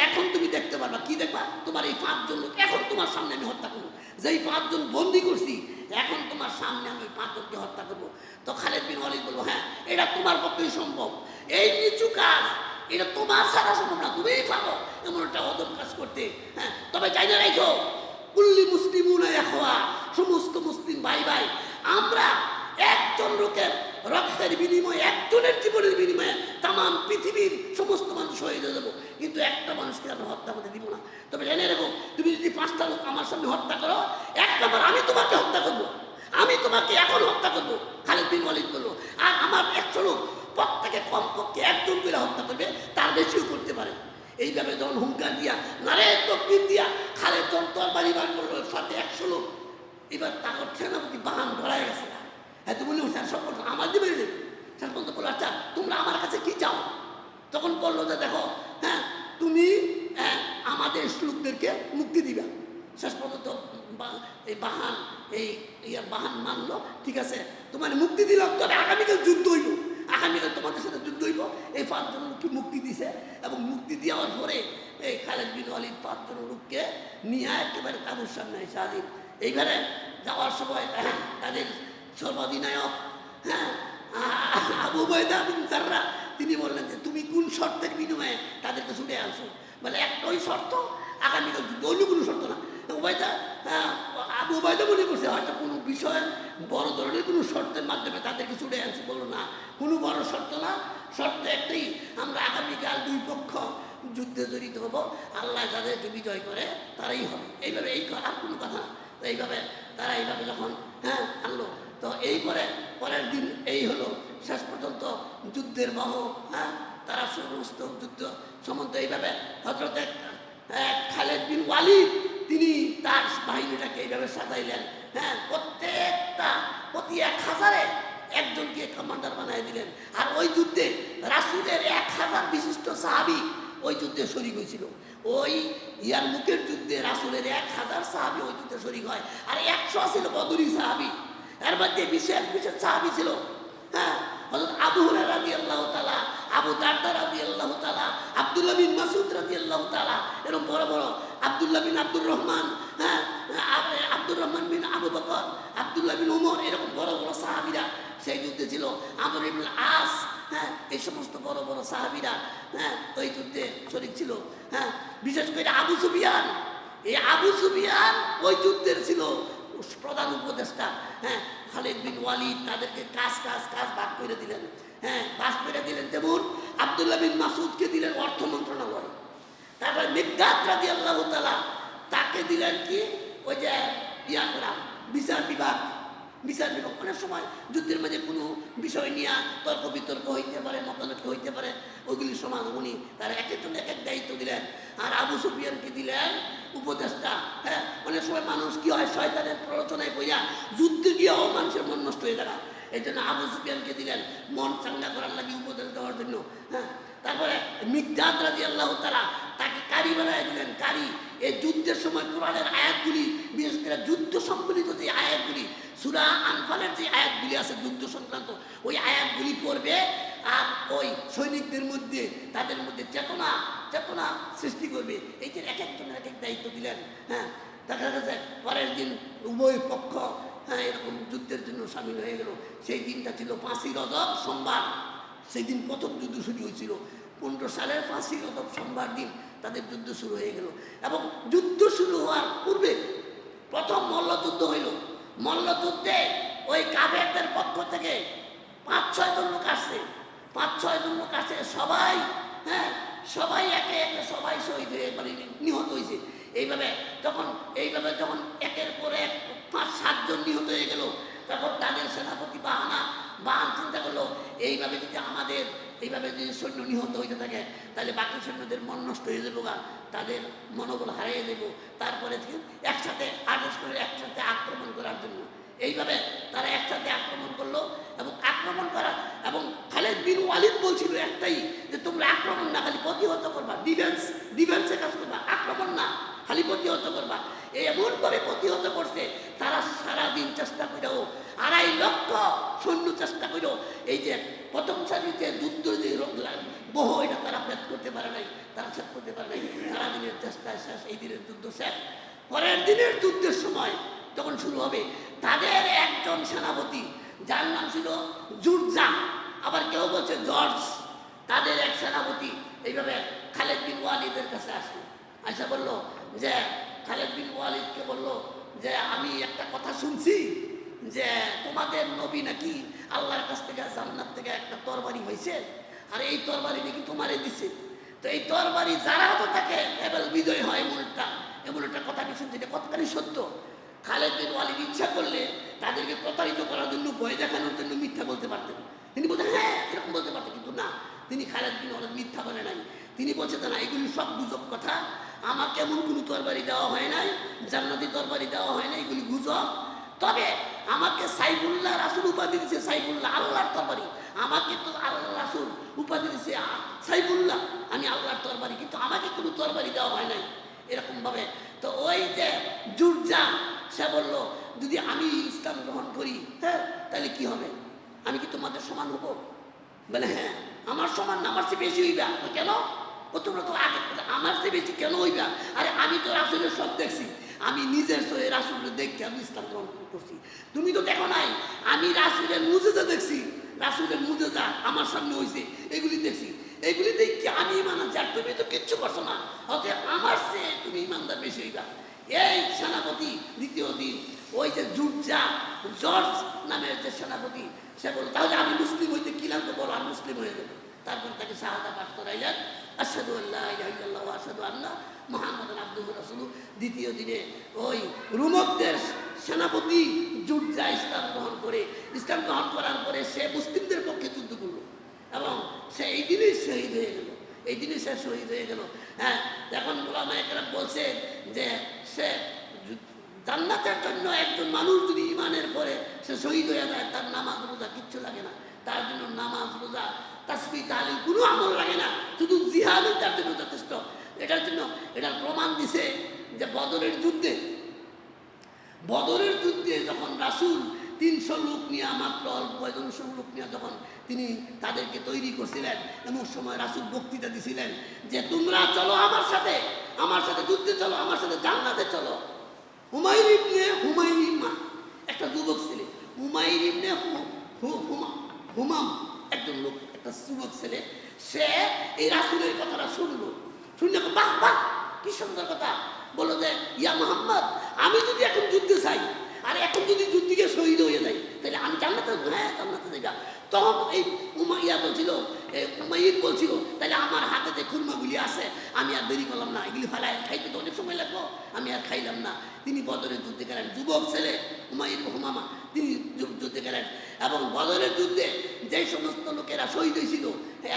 এখন তুমি দেখতে পারবা, কি দেখবা, তোমার এই 5 জন লোক এখন তোমার সামনে আমি হত্যা করবো, যেই 5 জন বন্দি করছি এখন তোমার সামনে আমি 5 জনকে হত্যা করবো। তো খালিদ বিন ওয়ালিদ বলবো, হ্যাঁ এটা তোমার পক্ষেই সম্ভব, এই নিচু কাজ এটা তোমার ছাড়া সম্ভব না, তুমিই পারো এমন একটা অদম কাজ করতে। হ্যাঁ, তবে চাই না রাখো, কুল্লি মুসলিমুনা ইখওয়া, সমস্ত মুসলিম ভাই ভাই, আমরা একজন লোকের রক্তের বিনিময়ে, একজনের জীবনের বিনিময়ে তাম পৃথিবীর সমস্ত মানুষ হয়ে যাবো, কিন্তু একটা মানুষকে আমরা হত্যা করতে দিব না। তবে জেনে রেখো, তুমি যদি 5টা লোক আমার সামনে হত্যা করো, 1 নম্বর আমি তোমাকে হত্যা করবো, আমি তোমাকে এখন হত্যা করবো, খালিদ বিন ওয়ালিদ বললো। আর আমার 100 লোক প্রত্যেকে কমপক্ষে 1 জন করে হত্যা করবে, তার বেশিও করতে পারে। এইভাবে যখন হুঙ্কার দিয়া, নারে তকবীর দিয়া খালিদ যখন তরবারি বার করলো, সাথে 100 লোক, এবার তার সেনাপতি বাহান ধরাই গেছে। হ্যাঁ, তুমি বলি স্যার সব আমার দিবে, স্যার বলতে বললো আচ্ছা তোমরা আমার কাছে কি চাও? তখন বললো যে দেখো, হ্যাঁ তুমি আমাদের লোকদেরকে মুক্তি দিবা। শেষ পর্যন্ত এই বাহান মানলো, ঠিক আছে তোমার মুক্তি দিলাম, তবে আগামীকাল যুদ্ধ হইব, আগামীকাল তোমাদের সাথে যুদ্ধ হইব। এই 5 জন লোককে মুক্তি দিছে, এবং মুক্তি দেওয়ার পরে এই খালিদ বিন ওয়ালিদ 5 জন লোককে নিয়ে একেবারে তাবুর সামনে এসে হাজির। এইবারে যাওয়ার সময় তাদের সর্বাধিনায়ক, হ্যাঁ আবু উবাইদা বিন জাররাহ, তিনি বললেন যে তুমি কোন শর্তের বিনিময়ে তাদেরকে ছুটে আসো? বলে একটাই শর্ত, আগামীকাল যুদ্ধ, অন্য কোনো শর্ত না। আবু উবাইদা মনে করছে হয়তো কোনো বিষয়ে বড় ধরনের কোনো শর্তের মাধ্যমে তাদেরকে ছুটে আনছে। বললো না, কোনো বড় শর্ত না, শর্ত একটাই, আমরা আগামীকাল 2 পক্ষ যুদ্ধে জড়িত হবো, আল্লাহ যাদেরকে বিজয় করে তারাই হবে। এইভাবে এই আর কোনো কথা না। তো এইভাবে তারা এইভাবে যখন আনলো, তো এই পরের দিন এই হলো শেষ পর্যন্ত যুদ্ধের বহ, তারা সমস্ত যুদ্ধ সম্বন্ধ এইভাবে হযরত খালিদ বিন ওয়ালিদ তিনি তার বাহিনীটাকে এইভাবে সাজাইলেন। প্রতি 1000-এ একজনকে কমান্ডার বানিয়ে দিলেন। আর ওই যুদ্ধে রাসূলের 1000 বিশিষ্ট সাহাবী ওই যুদ্ধে শরীক হয়েছিল। ওই ইয়ারমুকের যুদ্ধে রাসূলের 1000 সাহাবী ওই যুদ্ধে শরীক হয়, আর 100 ছিল বদরি সাহাবী। এর মধ্যে বিশেষ সাহাবী ছিল হযরত আবু হুরায়রা রাদিয়াল্লাহু তাআলা, আবু দারদা রাদিয়াল্লাহু তাআলা, আব্দুল্লাহ বিন মাসউদ রাদিয়াল্লাহু তাআলা, এরকম বড় বড়, আব্দুল্লাহ বিন আব্দুর রহমান, আব্দুর রহমান বিন আবু বকর, আব্দুল্লাহ বিন ওমর, এরকম বড় বড় সাহাবীরা সেই যুদ্ধে ছিল। আমর ইবনে আস, এই সমস্ত বড় বড় সাহাবীরা ওই যুদ্ধে শরীক ছিল। বিশেষ করে আবু সুফিয়ান, এই আবু সুফিয়ান ওই যুদ্ধের ছিল প্রধান উপদেষ্টা। খালিদ বিন ওয়ালিদ তাদেরকে কাজ ভাগ করে দিলেন। ভাগ করে দিলেন, যেমন আব্দুল্লাহ বিন মাসউদকে দিলেন অর্থ মন্ত্রণালয়, তারপরে মিকদাদ রাদিয়াল্লাহু তাআলা তাকে দিলেন কি ওই যে বিচার বিভাগ। অনেক সময় যুদ্ধের মাঝে কোনো বিষয় নিয়ে তর্ক বিতর্ক হইতে পারে, মতানৈক্য হইতে পারে, ওইগুলি সমাধান উনি তারা এক একজন এক এক দায়িত্ব দিলেন। আর আবু সুফিয়ানকে দিলেন উপদেষ্টা। অনেক সময় মানুষ কি হয়, শয়তানের প্ররোচনায় পড়িয়া যুদ্ধে গিয়েও মানুষের মন নষ্ট হয়ে যাবে, এই জন্য আবু সুফিয়ানকে দিলেন মন চাঙ্গা করার লাগে উপদেশ দেওয়ার জন্য। তারপরে মিকদাদ রাদিয়াল্লাহু তাআলা তাকে কারি বানায় দিলেন, কারি। এই যুদ্ধের সময় কোরআনের আয়াতগুলি, বিশেষ করে যুদ্ধ সম্বলিত যে আয়াতগুলি, সূরা আনফালের যে আয়াতগুলি আছে যুদ্ধ সংক্রান্ত, ওই আয়াতগুলি পড়বে আর ওই সৈনিকদের মধ্যে, তাদের মধ্যে চেতনা চেতনা সৃষ্টি করবে। এই যে এক একজনের এক এক দায়িত্ব দিলেন। হ্যাঁ, দেখা গেছে পরের দিন উভয় পক্ষ এরকম যুদ্ধের জন্য সামিল হয়ে গেল। সেই দিনটা ছিল 5ই রজব সোমবার। সেই দিন প্রথম যুদ্ধ শুরু হয়েছিল। 15 সালের 5ই রজব সোমবার দিন তাদের যুদ্ধ শুরু হয়ে গেল। এবং যুদ্ধ শুরু হওয়ার পূর্বে প্রথম মল্লযুদ্ধ হইল। মল্লযুদ্ধে ওই কাফেরদের পক্ষ থেকে 5-6 জন লোক আসছে। 5-6 জন লোক আসছে, সবাই সবাই একে একে সবাই শহীদ হয়ে মানে নিহত হয়েছে। এইভাবে যখন একের পর এক 5-7 জন নিহত হয়ে গেল, তখন তাদের সেনাপতি বাহান চিন্তা করলো, এইভাবে যদি সৈন্য নিহত হইতে থাকে তাহলে বাকি সৈন্যদের মন নষ্ট হয়ে যাবো, তাদের মনোবল হারিয়ে দেব। তারপরে একসাথে আদেশ করে একসাথে আক্রমণ করার জন্য। এইভাবে তারা একসাথে আক্রমণ করলো এবং আক্রমণ করা, এবং খালিদ বিন ওয়ালিদ বলছিল একটাই, যে তোমরা আক্রমণ না, খালি প্রতিহত করবা, ডিফেন্সে কাজ করবা, আক্রমণ না, খালি প্রতিহত করবা। এমনভাবে প্রতিহত করছে তারা সারাদিন চেষ্টা করেও 2.5 লক্ষ সৈন্য চেষ্টা করেও এই যে প্রথম সারিতে যুদ্ধ যে বহু, এটা তারা শেষ করতে পারে নাই। সারাদিনের চেষ্টায় শেষ, এই দিনের যুদ্ধ শেষ। পরের দিনের যুদ্ধের সময় যখন শুরু হবে, তাদের একজন সেনাপতি যার নাম ছিল জুরজা, আবার কেউ বলছে জর্জ, তাদের এক সেনাপতি এইভাবে খালিদ বিন ওয়ালিদের কাছে আসলো। আয়সা বলল যে, খালিদ বিন ওয়ালিদকে বলল যে, আমি একটা কথা শুনছি যে তোমাদের নবী নাকি আল্লাহর কাছ থেকে জান্নাত থেকে একটা তরবারি হয়েছে, আর এই তরবারি নাকি তোমারে দিছে। তো এই তরবারি যারা হাতে থাকে এবার বিজয় হয়, এমন একটা কথা আমি শুনছি, এটা কতখানি সত্য? খালিদ বিন ওয়ালিদ ইচ্ছা করলে তাদেরকে প্রতারিত করার জন্য, ভয় দেখানোর জন্য মিথ্যা বলতে পারতেন। তিনি বলতেন হ্যাঁ এরকম বলতে পারতেন, কিন্তু না, তিনি খালিদ বিন ওয়ালিদ মিথ্যা বলে নাই। তিনি বলছেন না, এগুলি সব গুজব কথা, আমাকে এমন কোনো তরবারি দেওয়া হয় নাই, জান্নাতি তরবারি দেওয়া হয় না, এগুলি গুজব। তবে আমাকে সাইফুল্লাহ রাসূল উপাধি দিয়েছে, সাইফুল্লাহ আল্লাহর তরবারি। আমাকে তো আল্লাহ রাসূল উপাধি দিয়েছে সাইফুল্লাহ, আমি আল্লাহর তরবারি, কিন্তু আমাকে কোনো তরবারি দেওয়া হয় নাই, এরকম ভাবে। তো ওই যে জুরজা, সে বলল যদি আমি ইসলাম গ্রহণ করি, তাহলে কি হবে? আমি কি তোমাদের সমান হবো? বলে হ্যাঁ, আমার সমান না, আমার চেয়ে বেশি হইবা। কেন? তোমরা তো আগে আমার চেয়ে বেশি কেন হইবা? আরে আমি তো রাসূলের সব দেখছি, আমি নিজের চোখে রাসূলের দেখে আমি ইসলাম গ্রহণ করছি। তুমি তো দেখো নাই, আমি রাসূলের মুজেজা দেখছি, রাসূলের মুজেজা আমার সামনে হয়েছে, এগুলি দেখছি, এগুলি দেখি আমি ইমান আনছি। আর তুমি তো কিচ্ছু করছো না, অতএব আমার চেয়ে তুমি ইমানদার বেশি হইবা। এই সেনাপতি দ্বিতীয় দিন, ওই যে জুরজা, জর্জ নামের যে সেনাপতি, সে বলল তাহলে আমি মুসলিম হইতে কি লাগবে বলো, আমি মুসলিম হয়ে যাবো। তারপর তাকে শাহাদা পাঠ করাইলেন, আশহাদু আল্লা ইলাহা ইল্লাল্লাহ ওয়া আশহাদু আন্না মুহাম্মাদান আবদুহু ওয়া রাসূলুহু। দ্বিতীয় দিনে ওই রোমকদের সেনাপতি জুরজা ইসলাম গ্রহণ করার পরে সে মুসলিমদের পক্ষে যুদ্ধ করলো এবং সে এই দিনেই শহীদ হয়ে গেল। হ্যাঁ, এখন ওলামায়ে কেরাম বলছে যে সে জান্নাতের জন্য একজন মানুষ যদি ইমানের পরে সে শহীদ হয়ে যায়, তার নামাজ রোজা কিচ্ছু লাগে না, তার জন্য নামাজ রোজা তাসবিহ তাহলিল কোনো আমল লাগে না, শুধু জিহাদই তার জন্য যথেষ্ট। এটার প্রমাণ দিছে যে বদরের যুদ্ধে যখন রাসূল 300 লোক নিয়ে, মাত্র অল্প কয়েকজন লোক নিয়ে যখন তিনি তাদেরকে তৈরি করছিলেন, এমন সময় রাসূল বক্তৃতা দিছিলেন যে তোমরা চলো আমার সাথে যুদ্ধে চলো, আমার সাথে জান্নাতে চলো। হুমায়র ইবনে হুমাইমা একটা যুবক ছেলে, হুমায়র ইবনে হুমাম একজন লোক, একটা যুবক ছেলে, সে এই রাসূলের কথাটা শুনলো, শুনে বাহ বাহ কি সুন্দর কথা, বললো যে ইয়া মুহাম্মদ, আমি যদি এখন যুদ্ধে চাই আর এখন যদি যুদ্ধে শহীদ হয়ে যাই তাহলে আমি জান্নাতে, হ্যাঁ জান্নাতে যাইবা। তখন এই উমাইর বলছিল তাহলে আমার হাতে যে খুরমাগুলি আছে আমি আর দেরি করলাম না, এগুলি ফেলাই খাইতে তো অনেক সময় লাগবো, আমি আর খাইলাম না। তিনি বদরের যুদ্ধে গেলেন, যুবক ছেলে উমাইর হুমামা, তিনি যুদ্ধে গেলেন এবং বদরের যুদ্ধে যে সমস্ত লোকেরা শহীদ হয়েছিল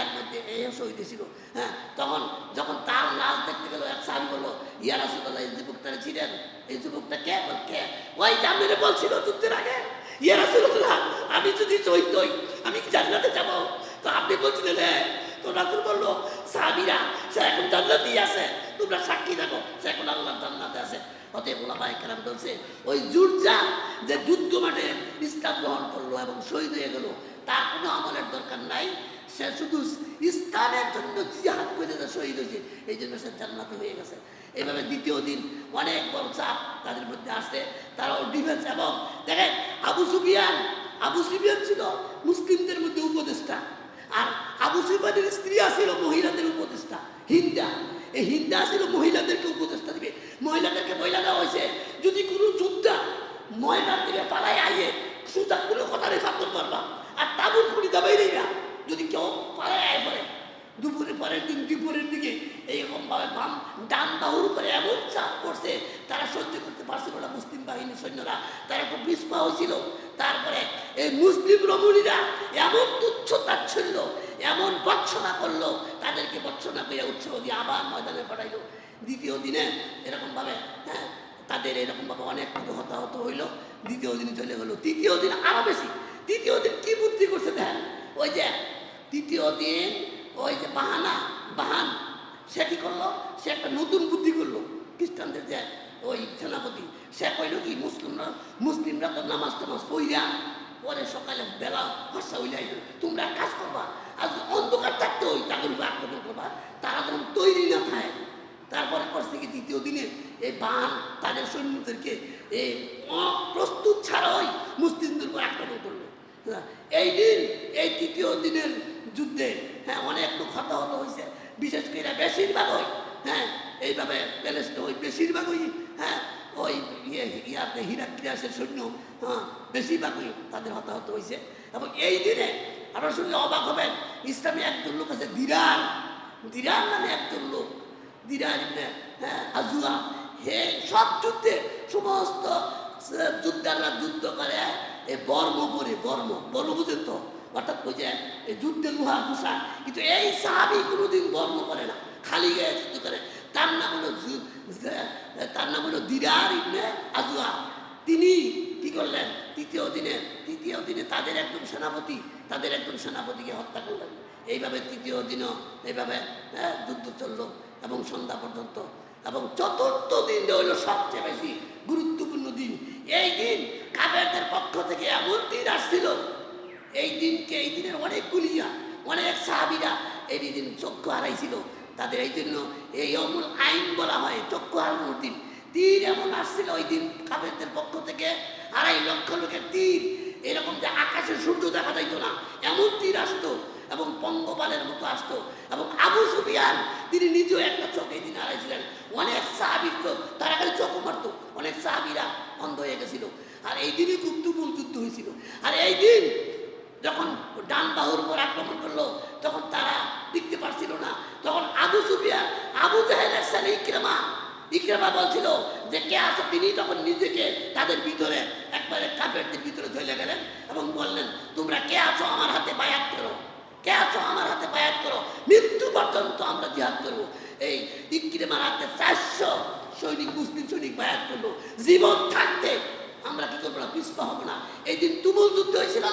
এর মধ্যে শহীদ হয়েছিল। হ্যাঁ, তখন যখন তার লাশ দেখতে গেল, এক সাহাবী বললো ইয়া রাসূলুল্লাহ, এই যুবকটা ছিলেন, এই যুবকটা কে? ওই জামিরে বলছিল যুদ্ধের আগে, ইয়া রাসূলুল্লাহ আমি যদি শহীদ হই আমি কি জান্নাতে যাবো? তো আপনি বলছিলেন হ্যাঁ। তো রাসূল বললো সাহাবীরা সে এখন জান্নাতেই আছে, তোমরা সাক্ষী থাকো, সে এখন আল্লাহর জান্নাতে আছে। অতএব ওলামায়ে কেরাম বলছে ওই জুরজা যে যুদ্ধ মাঠে ইসলাম গ্রহণ করলো এবং শহীদ হয়ে গেল, তার কোনো আমলের দরকার নাই, সে শুধু ইসলামের জন্য জিহাদ করে শহীদ হয়েছে, এই জন্য সে জান্নাতি হয়ে গেছে। এইভাবে দ্বিতীয় দিন অনেক বড় চাপ তাদের মধ্যে আসছে, তারাও ডিফেন্স। এবং দেখেন আবু সুফিয়ান ছিল মুসলিমদের মধ্যে উপদেষ্টা, আর আবু সুফিয়ানের স্ত্রী ছিল মহিলাদের উপদেষ্টা হিন্দা। এই হিন্দা ছিল মহিলাদেরকে উপদেষ্টা দিবে, মহিলাদেরকে বইলা দেওয়া হয়েছে যদি কোনো যোদ্ধা ময়দান থেকে পালায় আইয়ে সুতা কোনো কথা রেফার করবা, আর তাবুর খুঁড়ি দাবাই নেই না, যদি কেউ পালায় আয় পড়ে দুপুরের পরের দিন দুপুরের দিকে এইরকমভাবে ডান বাহুর উপরে এমন চাপ পড়ছে তারা সহ্য করতে পারছিল না মুসলিম বাহিনীর সৈন্যরা, তারা একটু বিস্মা হয়েছিল। তারপরে এই মুসলিম রমণীরা এমন তুচ্ছ তাচ্ছল্য, এমন বর্ষনা করলো, তাদেরকে বর্ষনা করে উৎসাহ দিয়ে আবার ময়দানে পাঠাইলো। দ্বিতীয় দিনে এরকমভাবে তাদের এরকমভাবে অনেক কিছু হতাহত হইল। দ্বিতীয় দিন চলে গেল, তৃতীয় দিন আরো বেশি। তৃতীয় দিন কি বুদ্ধি করছে দেখেন, ওই যে তৃতীয় দিন ওই যে বাহান সে কি করলো, সে একটা নতুন বুদ্ধি করলো। খ্রিস্টানদের যে ওই সেনাপতি, সে কইল কি মুসলিমরা তো নামাজ টামাজ পইরা পরে সকালে বেলা ভাষা হইলে তোমরা কাজ করবা, আর অন্ধকার থাকতে ওই তাদের উপরে আক্রমণ করবা, তারা যখন তৈরি না থাকে। তারপরে করছে কি তৃতীয় দিনে এই বাহান তাদের সৈন্যদেরকে এই প্রস্তুত ছাড়াই মুসলিমদের উপর আক্রমণ করলো। এই দিন এই তৃতীয় দিনের যুদ্ধে অনেক লোক হতাহত হয়েছে, বিশেষ করে বেশিরভাগই এইভাবে প্যালেস্টাইন ওই বেশিরভাগই ওই ইয়াতে হিরাক্লিয়াসের সৈন্য বেশিরভাগই তাদের হতাহত হয়েছে। এবং এই দিনে আপনারা শুনলে অবাক হবেন, ইসলামী একজন লোক আছে দিরার নামে একজন লোক, দিরার আজুয়া, সব যুদ্ধে সমস্ত যোদ্ধারা যুদ্ধ করে এই বর্ম পরে, বর্ম বুঝেন তো, অর্থাৎ ওই যে যুদ্ধে লোহা ঘুষা, কিন্তু এই সাহাবি কোনোদিন বর্ম করে না, খালি গায়ে যুদ্ধ করে। তার নাম হলো দিরার ইবনে আজুয়া। তিনি কি করলেন, তৃতীয় দিনে তাদের একজন সেনাপতিকে হত্যা করলেন। এইভাবে তৃতীয় দিনও এইভাবে যুদ্ধ চললো এবং সন্ধ্যা পর্যন্ত। এবং চতুর্থ দিন হইল সবচেয়ে বেশি গুরুত্বপূর্ণ দিন। এই দিন কাফেরদের পক্ষ থেকে এমন দিন আসছিল, এই দিনের অনেক সাহাবীরা এই দিন চক্ষু হারাইছিল। তাদের এই জন্য এই অমূল আইন বলা হয় চক্ষু হারানোর দিন। তীর এমন আসছিল ওই দিন কাফেরদের পক্ষ থেকে, 2.5 লক্ষ লোকের তীর, এরকম যে আকাশে সূর্য দেখা যাইতো না এমন তীর আসতো এবং পঙ্গপালের মতো আসতো। এবং আবু সুফিয়ান তিনি নিজেও একটা চোখ এই দিন হারাইছিলেন। অনেক সাহাবীর চোখ, তারা খালি চোখ মারত, অনেক সাহাবীরা অন্ধ হয়ে গেছিল। আর এই দিনই খুব তুমুল যুদ্ধ হয়েছিল। আর এই দিন যখন ডান বাহুর উপর আক্রমণ করলো, তখন তারা দেখতে পারছিল না। তখন আবু সুফিয়ান, আবু জাহেলের ছেলে ইকরামা বলছিল যে কে আছো, তিনি তখন নিজেকে তাদের ভিতরে একবারে কাফেরদের ভিতরে চলে গেলেন এবং বললেন তোমরা কে আছো আমার হাতে বায়াত করো, কে আছো আমার হাতে বায়াত করো, মৃত্যু পর্যন্ত আমরা জিহাদ করবো। এই ইকরামার হাতে 400 সৈনিক, মুসলিম সৈনিক বায়াত করলো, জীবন থাকতে আমরা কি করবো না, পিছপা হবো না। এই দিন তুমুল যুদ্ধ হয়েছিল।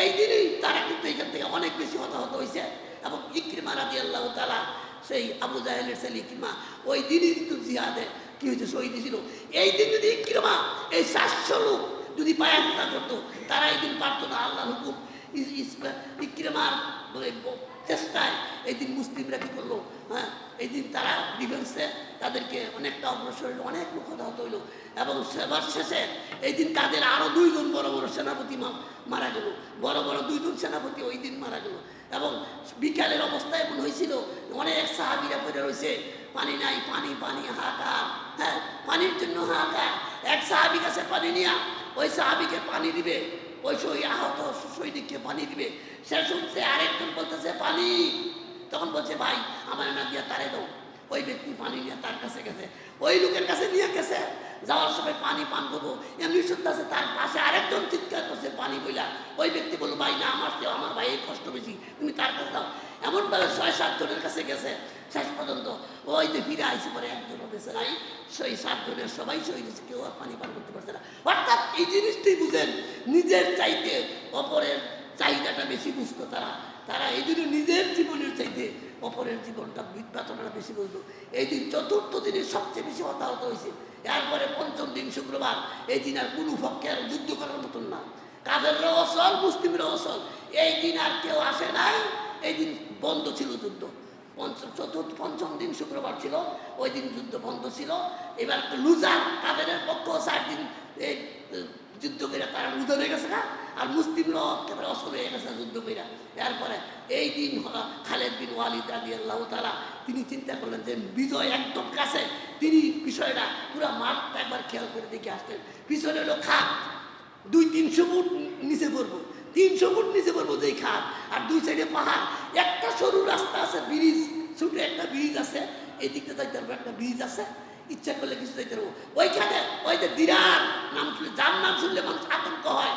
এই দিনেই তারা কিন্তু এখান থেকে অনেক বেশি হতাহত হয়েছে। এবং ইকরিমা রাদিয়াল্লাহু তাআলা, সেই আবু জাহেলের ছেলে ইকরিমা, ওই দিনই কিন্তু জিহাদে কি হয়েছে, শহীদ ছিল। এই দিন যদি ইকরিমা এই 400 লোক যদি বায়াত না করতো, তারা এই দিন পারতো না। আল্লাহর হুকুম, ইকরিমার চেষ্টায় এই দিন মুসলিমরা কি করলো, এই দিন তারা ডিফেন্সে তাদেরকে অনেকটা অগ্রসর হইল, অনেক লোক হতাহত হইল। এবং সেবার শেষে এই দিন তাদের আরো 2 জন বড় বড় সেনাপতি মারা গেল, বড় 2 জন সেনাপতি ওই দিন মারা গেল। এবং বিকালের অবস্থায় এমন হয়েছিল, অনেক সাহাবীরা পড়ে রয়েছে, পানি নাই, পানি হাহাকার, পানির জন্য হাহাকার। এক সাহাবী কাছে পানি নিয়া ওই সাহাবীকে পানি দিবে, ওই আহত সৈনিককে পানি দিবে। সে শুনছে আরেকজন বলতেছে পানি, তখন বলছে ভাই আমার না দিয়া তারে দাও। ওই ব্যক্তি পানি নিয়ে তার কাছে গেছে, ওই লোকের কাছে নিয়ে গেছে, যাওয়ার সময় পানি পান করবো, এমনি শুনতে আছে তার পাশে আরেকজন চিৎকার করছে পানি বইলা। ওই ব্যক্তি বললো ভাই না, আমার ভাইয়ের কষ্ট বেশি, তুমি তার কাছে দাও। এমনভাবে 6-7 জনের কাছে গেছে, শেষ পর্যন্ত ওই যে ফিরে আইসে পরে একজনও বেছে নাই, সেই 7 জনের সবাই শহীদ হয়েছে, কেউ আর পানি পান করতে পারছে না। অর্থাৎ এই জিনিসটাই বুঝেন, নিজের চাইতে অপরের চাহিদাটা বেশি বুঝতো তারা। তারা এই জন্য নিজের জীবনের চাইতে অপরের জীবনটা বিদ্যাচনাটা বেশি বুঝতো। এই দিন চতুর্থ দিনে সবচেয়ে বেশি হতাহত হয়েছে। এরপরে পঞ্চম দিন শুক্রবার, এই দিন আর কোনো পক্ষে আর যুদ্ধ করার মতন না। কাফেররাও অসল, মুসলিমরাও অসল। এই দিন আর কেউ আসে নাই, এই দিন বন্ধ ছিল যুদ্ধ। পঞ্চম দিন শুক্রবার ছিল, ওই দিন যুদ্ধ বন্ধ ছিল। এবার লুজার কাফেরের পক্ষ 4 দিন এই যুদ্ধ করে তারা লুজার হয়ে গেছে না, আর মুসলিমরাও একেবারে অসল হয়ে গেছে যুদ্ধ করে। এরপরে এই দিন খালেদ বিন ওয়ালিদ রাদিয়াল্লাহু তাআলা তিনি চিন্তা করলেন যে বিজয় একদম কাছে। তিনি বিষয়টা পুরো মাঠটা একবার খেয়াল করে দেখে আসলেন। পিছনে হলো খাত, 200-300 ফুট নিচে পড়বো, 300 ফুট নিচে পড়বো যেই খাত, আর দুই সাইডে পাহাড়। একটা সরু রাস্তা আছে, ব্রিজ, ছোট একটা ব্রিজ আছে, এই দিকটা যাইতে পারবো, একটা ব্রিজ আছে, ইচ্ছা করলে কিছু যাইতে পারবো। ওইখানে ওই যে দিরার নাম শুনলে, যার নাম শুনলে মানুষ আতঙ্ক হয়,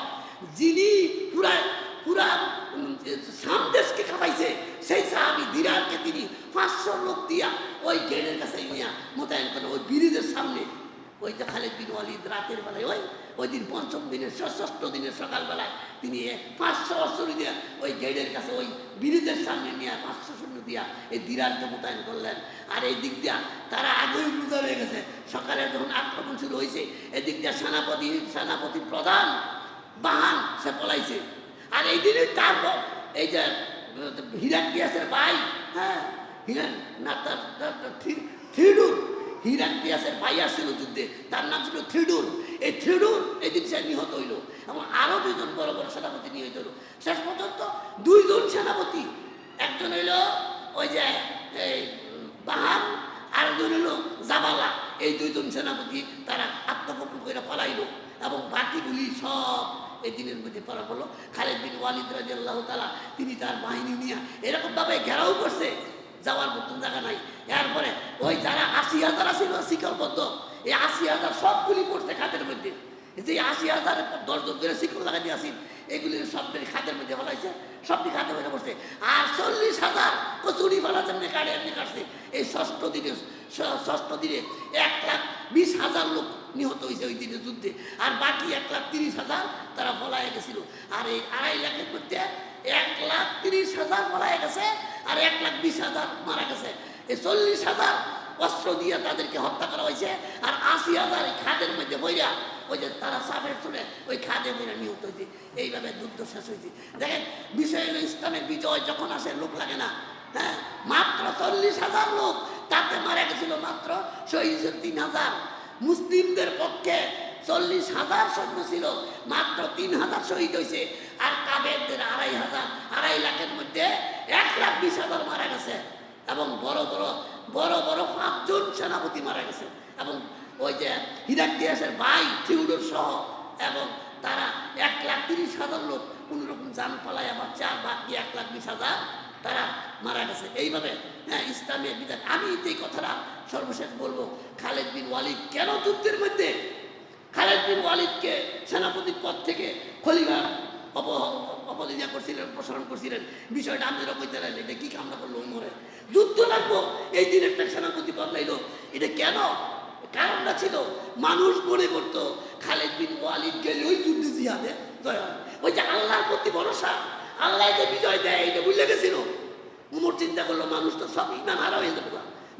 যিনি পুরা পুরা সামদেশকে খাওয়াইছে, সেই সাহাবী দিরারকে তিনি 500 লোক দিয়া ওই গেটের কাছে নিয়ে মোতায়েন করেন, ওই ব্রিজের সামনে। ওই যে খালেদ বিন ওয়ালিদ রাতের বেলায় ওই দিন পঞ্চম দিনের 6ষ্ঠ দিনের সকালবেলায় তিনি 500 অস্ত্র দিয়ে ওই গেটের কাছে ওই ব্রিজের সামনে নিয়ে 500 সৈন্য দিয়া এই দিরারকে মোতায়েন করলেন। আর এই দিক দিয়া তারা আগেই রোজা হয়ে গেছে। সকালে যখন আক্রমণ শুরু হয়েছে, এদিক দিয়ে সেনাপতি প্রধান বাহান সে পলাইছে। আর এই দিনে তারপর এই যে হিরাক্লিয়াসের ভাই, হ্যাঁ না তার থিরুর, হিরাক্লিয়াসের ভাই আসছিল যুদ্ধে, তার নাম ছিল থিরুর। এই থিরুর এই দিন সে নিহত হইল, এবং আরো 2 জন বড় বড় সেনাপতি নিহত হইল। শেষ পর্যন্ত 2 জন সেনাপতি, একজন হইল ওই যে এই বাহান, আরেকজন হইল জাবালা। এই 2 জন সেনাপতি তারা আত্মগোপন করে পলাইল, এবং বাকিগুলি সব এই দিনের মধ্যে পড়া পড়লো। খালেদ বিন ওয়ালিদ রাদিয়াল্লাহু তাআলা তিনি তার বাহিনী নিয়ে এরকমভাবে ঘেরাও করছে, যাওয়ার মতন জায়গা নাই। এরপরে ওই যারা 80,000 আছিল শিকলবদ্ধ, এই 80,000 সবগুলি পড়ছে খাতের মধ্যে। যে 80,000 10 জন করে শিকল লাগাই দিয়ে আসিল, এগুলির সবগুলি খাতের মধ্যে ফলাইছে, সবটি খাতের মধ্যে পড়ছে। আর 40,000 কচুরি ফেলা যেমনি কাটে এমনি কাটছে। এই ষষ্ঠ দিনে 1,20,000 লোক নিহত হয়েছে ওই দিনের যুদ্ধে, আর বাকি 1,30,000 তারা পলায় গেছিল। আর এই 2.5 লাখের মধ্যে 1,30,000 পলায় গেছে, আর 1,20,000 মারা গেছে। এই 40,000 অস্ত্র দিয়ে তাদেরকে হত্যা করা হয়েছে, আর 80,000 এই খাদের মধ্যে বইরা ওই যে তারা সাপের চলে ওই খাদে বইরা নিহত হয়েছে। এইভাবে যুদ্ধ শেষ হয়েছে। দেখেন, বিষয় হলো ইসলামের বিজয় যখন আসে লোক লাগে না। হ্যাঁ, মাত্র 40,000 লোক, তাতে মারা গেছিল মাত্র শহীদ 3,000। মুসলিমদের পক্ষে 40,000 সৈন্য ছিল, মাত্র 3,000 শহীদ হয়েছে। আর কাফেরদের 2.5 লাখের মধ্যে 1,20,000 মারা গেছে, এবং বড় বড় 5 জন সেনাপতি মারা গেছে, এবং ওই যে হিরাক্লিয়াসের ভাই থিওডোর সহ, এবং তারা 1,30,000 লোক কোনোরকম জান পালায় আবার বাকি 1,20,000 তারা মারা গেছে। এইভাবে হ্যাঁ ইসলামের বিধান। আমি এই কথাটা সর্বশেষ বলবো, খালেদ বিন ওয়ালিদ কেন যুদ্ধের মধ্যে খালেদ বিন ওয়ালিদকে সেনাপতির পদ থেকে খলিফা অপদিনা করছিলেন, অপসারণ করছিলেন, বিষয়টা আপনারা কইতে লাগলেন, এটা কি কামনা করলো মরে যুদ্ধ লাগবো, এই দিন একটা সেনাপতি বদলাইলো, এটা কেন? কারণটা ছিল মানুষ মনে করতো খালেদ বিন ওয়ালিদ গেলে ওই যুদ্ধে জিহাদে জয় হয়। ওই যে আল্লাহর প্রতি ভরসা, আল্লাহ যে বিজয় দেয় এটা বুঝলে গেছিল। উমর চিন্তা করলো মানুষ তো সব ইমান হারা হয়ে যাবে,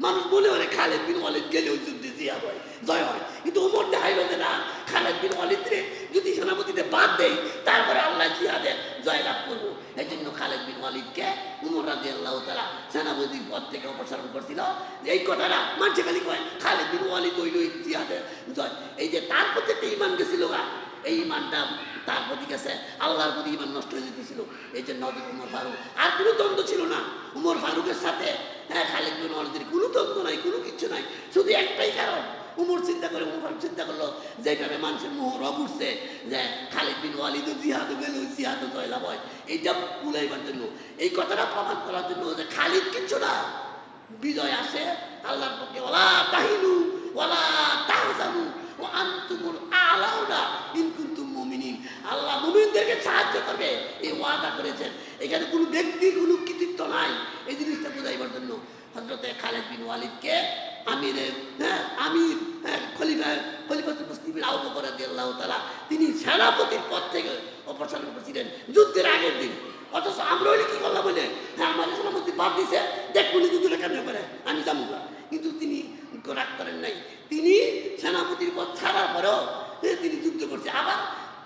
মানুষ মনে হয় খালেদ বিন ওয়ালিদ গেলে ওই যুদ্ধে জিহাদ হয়, জয় হয়। কিন্তু উমর দেখাইল যে না, খালেদ বিন ওয়ালিদরে যদি সেনাপতিতে বাদ দেয় তারপরে আল্লাহ জিহাদে জয়লাভ করবো। এই জন্য খালেদ বিন ওয়ালিদকে উমর রাদিয়াল্লাহু তাআলা সেনাপতির পদ থেকে অপসারণ করছিল। এই কথাটা মানুষে খালি কয় খালেদ বিন ওয়ালিদ হইল জিহাদে জয়। এই যে তার প্রতি একটা ইমান গেছিল, এই ইমানটা তার প্রতি গেছে, আল্লাহর প্রতি ইমান নষ্ট হয়ে যেতেছিল। এই যে নদী উমর ফারুক, আর কোনো দ্বন্দ্ব ছিল না উমর ফারুকের সাথে। হ্যাঁ, খালেদ বিন ওয়ালিদের কোনো দ্বন্দ্ব নাই, কোনো কিছু নাই, শুধু একটাই কারণ, উমর ফারুক চিন্তা করলো যেখানে মানুষের মোহর উঠছে যে খালেদ বিন ওয়ালিদ জিহাদও গেলে ওই জিহাদও জয়লাভ হয়, এইটা কুলাইবার জন্য, এই কথাটা প্রমাণ করার জন্য যে খালিদ কিচ্ছু না, বিজয় আসে আল্লাহর পক্ষে। ওয়ালা তাহিনু ওয়ালা তাহজানু ওয়া আনতুমুল আ'লাউনা ইন কুনতুম মুমিনিন। আল্লাহ মুমিনদেরকে সাহায্য করবে, এই ওয়াদা করেছেন। এখানে কোনো ব্যক্তির কোনো কৃতিত্ব নাই, এই জিনিসটা বোঝাইবার জন্য হযরতে খালেদ বিন ওয়ালিদকে আমির খলিফাতুল মুসলিমিন আবু বকর রাদিয়াল্লাহু তাআলা তিনি সেনাপতির পদ থেকে অপসারণ করছিলেন যুদ্ধের আগের দিন। অথচ আমরা হইলে কি করলাম বলে, হ্যাঁ আমার সেনাপতি বাদ দিছে, দেখবো যুদ্ধটা কেন করে আমি যাবো না। কিন্তু তিনি রাগ করেন নাই, তিনি সেনাপতির পদ ছাড়ার পরেও তিনি যুদ্ধ করছে। আবার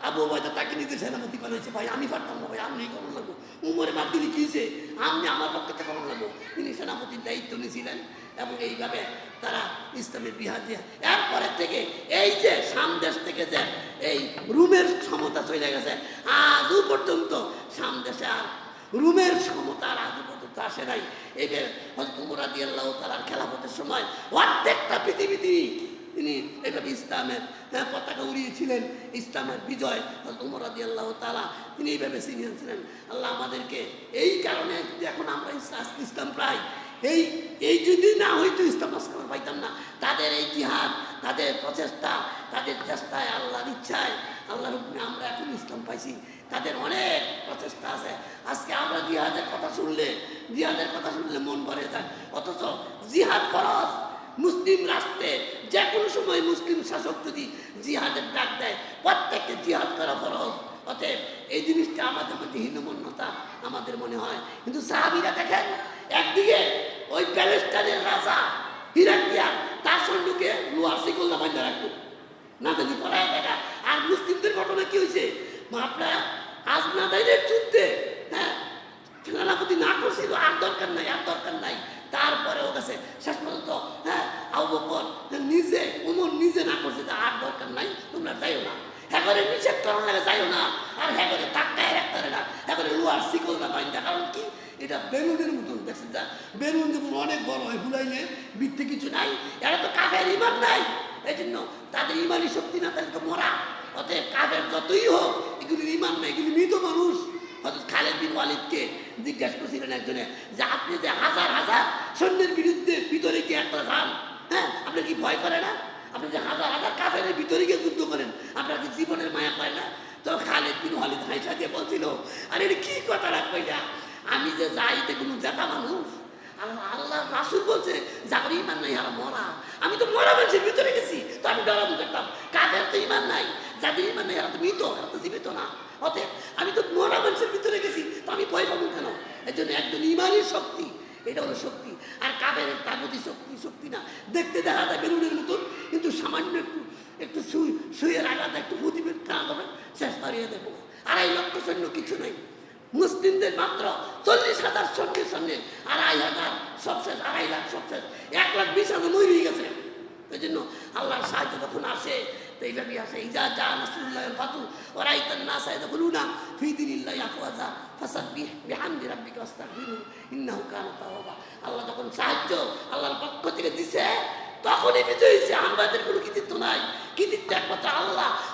আবু ওবায়দা তাকে নিজের সেনাপতি বানাইছে, ভাই আমি পারতাম না, ভাই আপনি করুন লাগবো, উমরে বাদ দিলে কিছে আপনি আমার পক্ষে করুন লাগবো। তিনি সেনাপতির দায়িত্ব নিয়েছিলেন এবং এইভাবে তারা ইসলামের বিহার দিয়ে এরপরের থেকে এই যে সামদেশ থেকে যে এই রুমের ক্ষমতা চলে গেছে, আজও পর্যন্ত সামদেশে আর রুমের ক্ষমতা আর আজও পর্যন্ত আসে নাই। এইভাবে হযরত ওমর রাদিয়াল্লাহু তাআলার খেলাফতের সময় অর্ধেকটা পৃথিবী তিনি এইভাবে ইসলামের পতাকা উড়িয়েছিলেন, ইসলামের বিজয় হযরত ওমর রাদিয়াল্লাহু তাআলা তিনি এইভাবে ছিনিয়েছিলেন। আল্লাহ আমাদেরকে এই কারণে এখন আমরা ইসলাম প্রায় এই যদি না হইতো ইসলাম আজকে পাইতাম না। তাদের এই জিহাদ, তাদের প্রচেষ্টা, তাদের চেষ্টায়, আল্লাহর ইচ্ছায়, আল্লাহর হুকুমে আমরা এখন ইসলাম পাইছি। তাদের অনেক প্রচেষ্টা আছে। আজকে আমরা জিহাদের কথা শুনলে মন ভরে যায়। অথচ জিহাদ ফরজ। মুসলিম রাষ্ট্রে যে কোনো সময় মুসলিম শাসক যদি জিহাদের ডাক দেয়, প্রত্যেককে জিহাদ করা ফরজ। অতএব এই জিনিসটা আমাদের মধ্যে হীনমন্যতা আমাদের মনে হয়। কিন্তু সাহাবীরা দেখেন, একদিকে ওই প্যালেস্টাইনের রাজা হিরাক্লিয়াস তার সৈন্যকে লোহার শিকল বাঁধা রাখতো, না জানি পড়ায় দেখা। আর মুসলিমদের ঘটনা কি হয়েছে, আপনারা আজনাদাইরের যুদ্ধে সেনাপতি না করছিল, আর দরকার নাই। তারপরে ও কাছে শেষ পর্যন্ত আবু বকর ওমর নিজে না করছে, আর দরকার নাই, তোমরা যাইও না। হ্যাঁ নিষেধ করার লাগে যাইও না, আর হ্যাঁ তাকায় রাখতে না, হ্যাঁ লোহার শিকল না বাইন্দা। কারণ কি, এটা বেলুনের মতন দেখছে, বেলুন যেমন অনেক বড় হয়, হুলাইলে বৃত্তে কিছু নাই। এরা তো কাফের ইমান নাই, এই জন্য তাদের ইমানি শক্তি না, তাদেরকে মরা। অতএব কাফের যতই হোক, এগুলির ইমান নাই, এগুলি মৃত মানুষ। হযরত খালিদ বিন ওয়ালিদকে জিজ্ঞাসা করছিলেন একজনে যে আপনি যে হাজার হাজার সৈন্যের বিরুদ্ধে ভিতরে কি একটা যান, আপনার কি ভয় করে না? আপনি যে হাজার হাজার কাফের ভিতরে গিয়ে যুদ্ধ করেন, আপনার কি জীবনের মায়া পায় না? তো খালিদ বিন ওয়ালিদ হাসা দিয়ে বলছিল, আর এটা কি কথা রাখবে, আমি যে যাই তে কোনো জেতা মানুষ, আল্লাহ রাসূল বলছে যাদের ইমান নাই আর মরা। আমি তো মরা মানুষের ভিতরে গেছি, তো আমি ডরাবো করতাম। কাফের তো ইমান নাই, যাদের ইমান নাই এরা তো মৃত, এরা তো জীবিত না। অতএব আমি তো মরা মানুষের ভিতরে গেছি, তো আমি ভয় পাবো কেন? এই জন্য একজন ইমানের শক্তি, এটা হলো শক্তি। আর কাফের তাগুতি শক্তি না, দেখতে দেখা যায় বেলুনের মতন, কিন্তু সামান্য একটু সুইয়ের আঘাতে একটু বুদ্ধিবেদ না করবেন, শেষ হারিয়ে দেবো। 2.5 লক্ষ সৈন্য কিছু নেই, মুসলিমদের মাত্র 40,000 সৈন্যের সঙ্গে 2,500 সবশেষ, 2.5 লাখ সবশেষ, 1,20,000 মরে গেছে। এই জন্য আল্লাহর সাহায্য যখন আসে, তো এইভাবেই আসে। ইজা জা নাসরুল্লাহিল ফাতহু ওয়া রাআইতান নাসা ইয়াদখুলুনা ফি দীনিল্লাহি আফওয়াজা ফাসাব্বিহ বিহামদি রাব্বিকা ওয়াস্তাগফিরহু ইন্নাহু কানা তাওয়াবা। আল্লাহ যখন সাহায্য আল্লাহর পক্ষ থেকে দিছে, তখনই বিজয় হয়েছে। আমাদের কোনো কৃতিত্ব নাই, কৃতিত্ব একমাত্র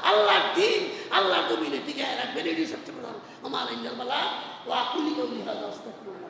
আল্লাহর দিন, আল্লাহর জমিনে টিকে রাখবেন, এটি সবচেয়ে প্রধান। আমার ইন্দাল বালা ওয়া কুলি কাউলি হাযা আস্তাগফিরুল্লাহ।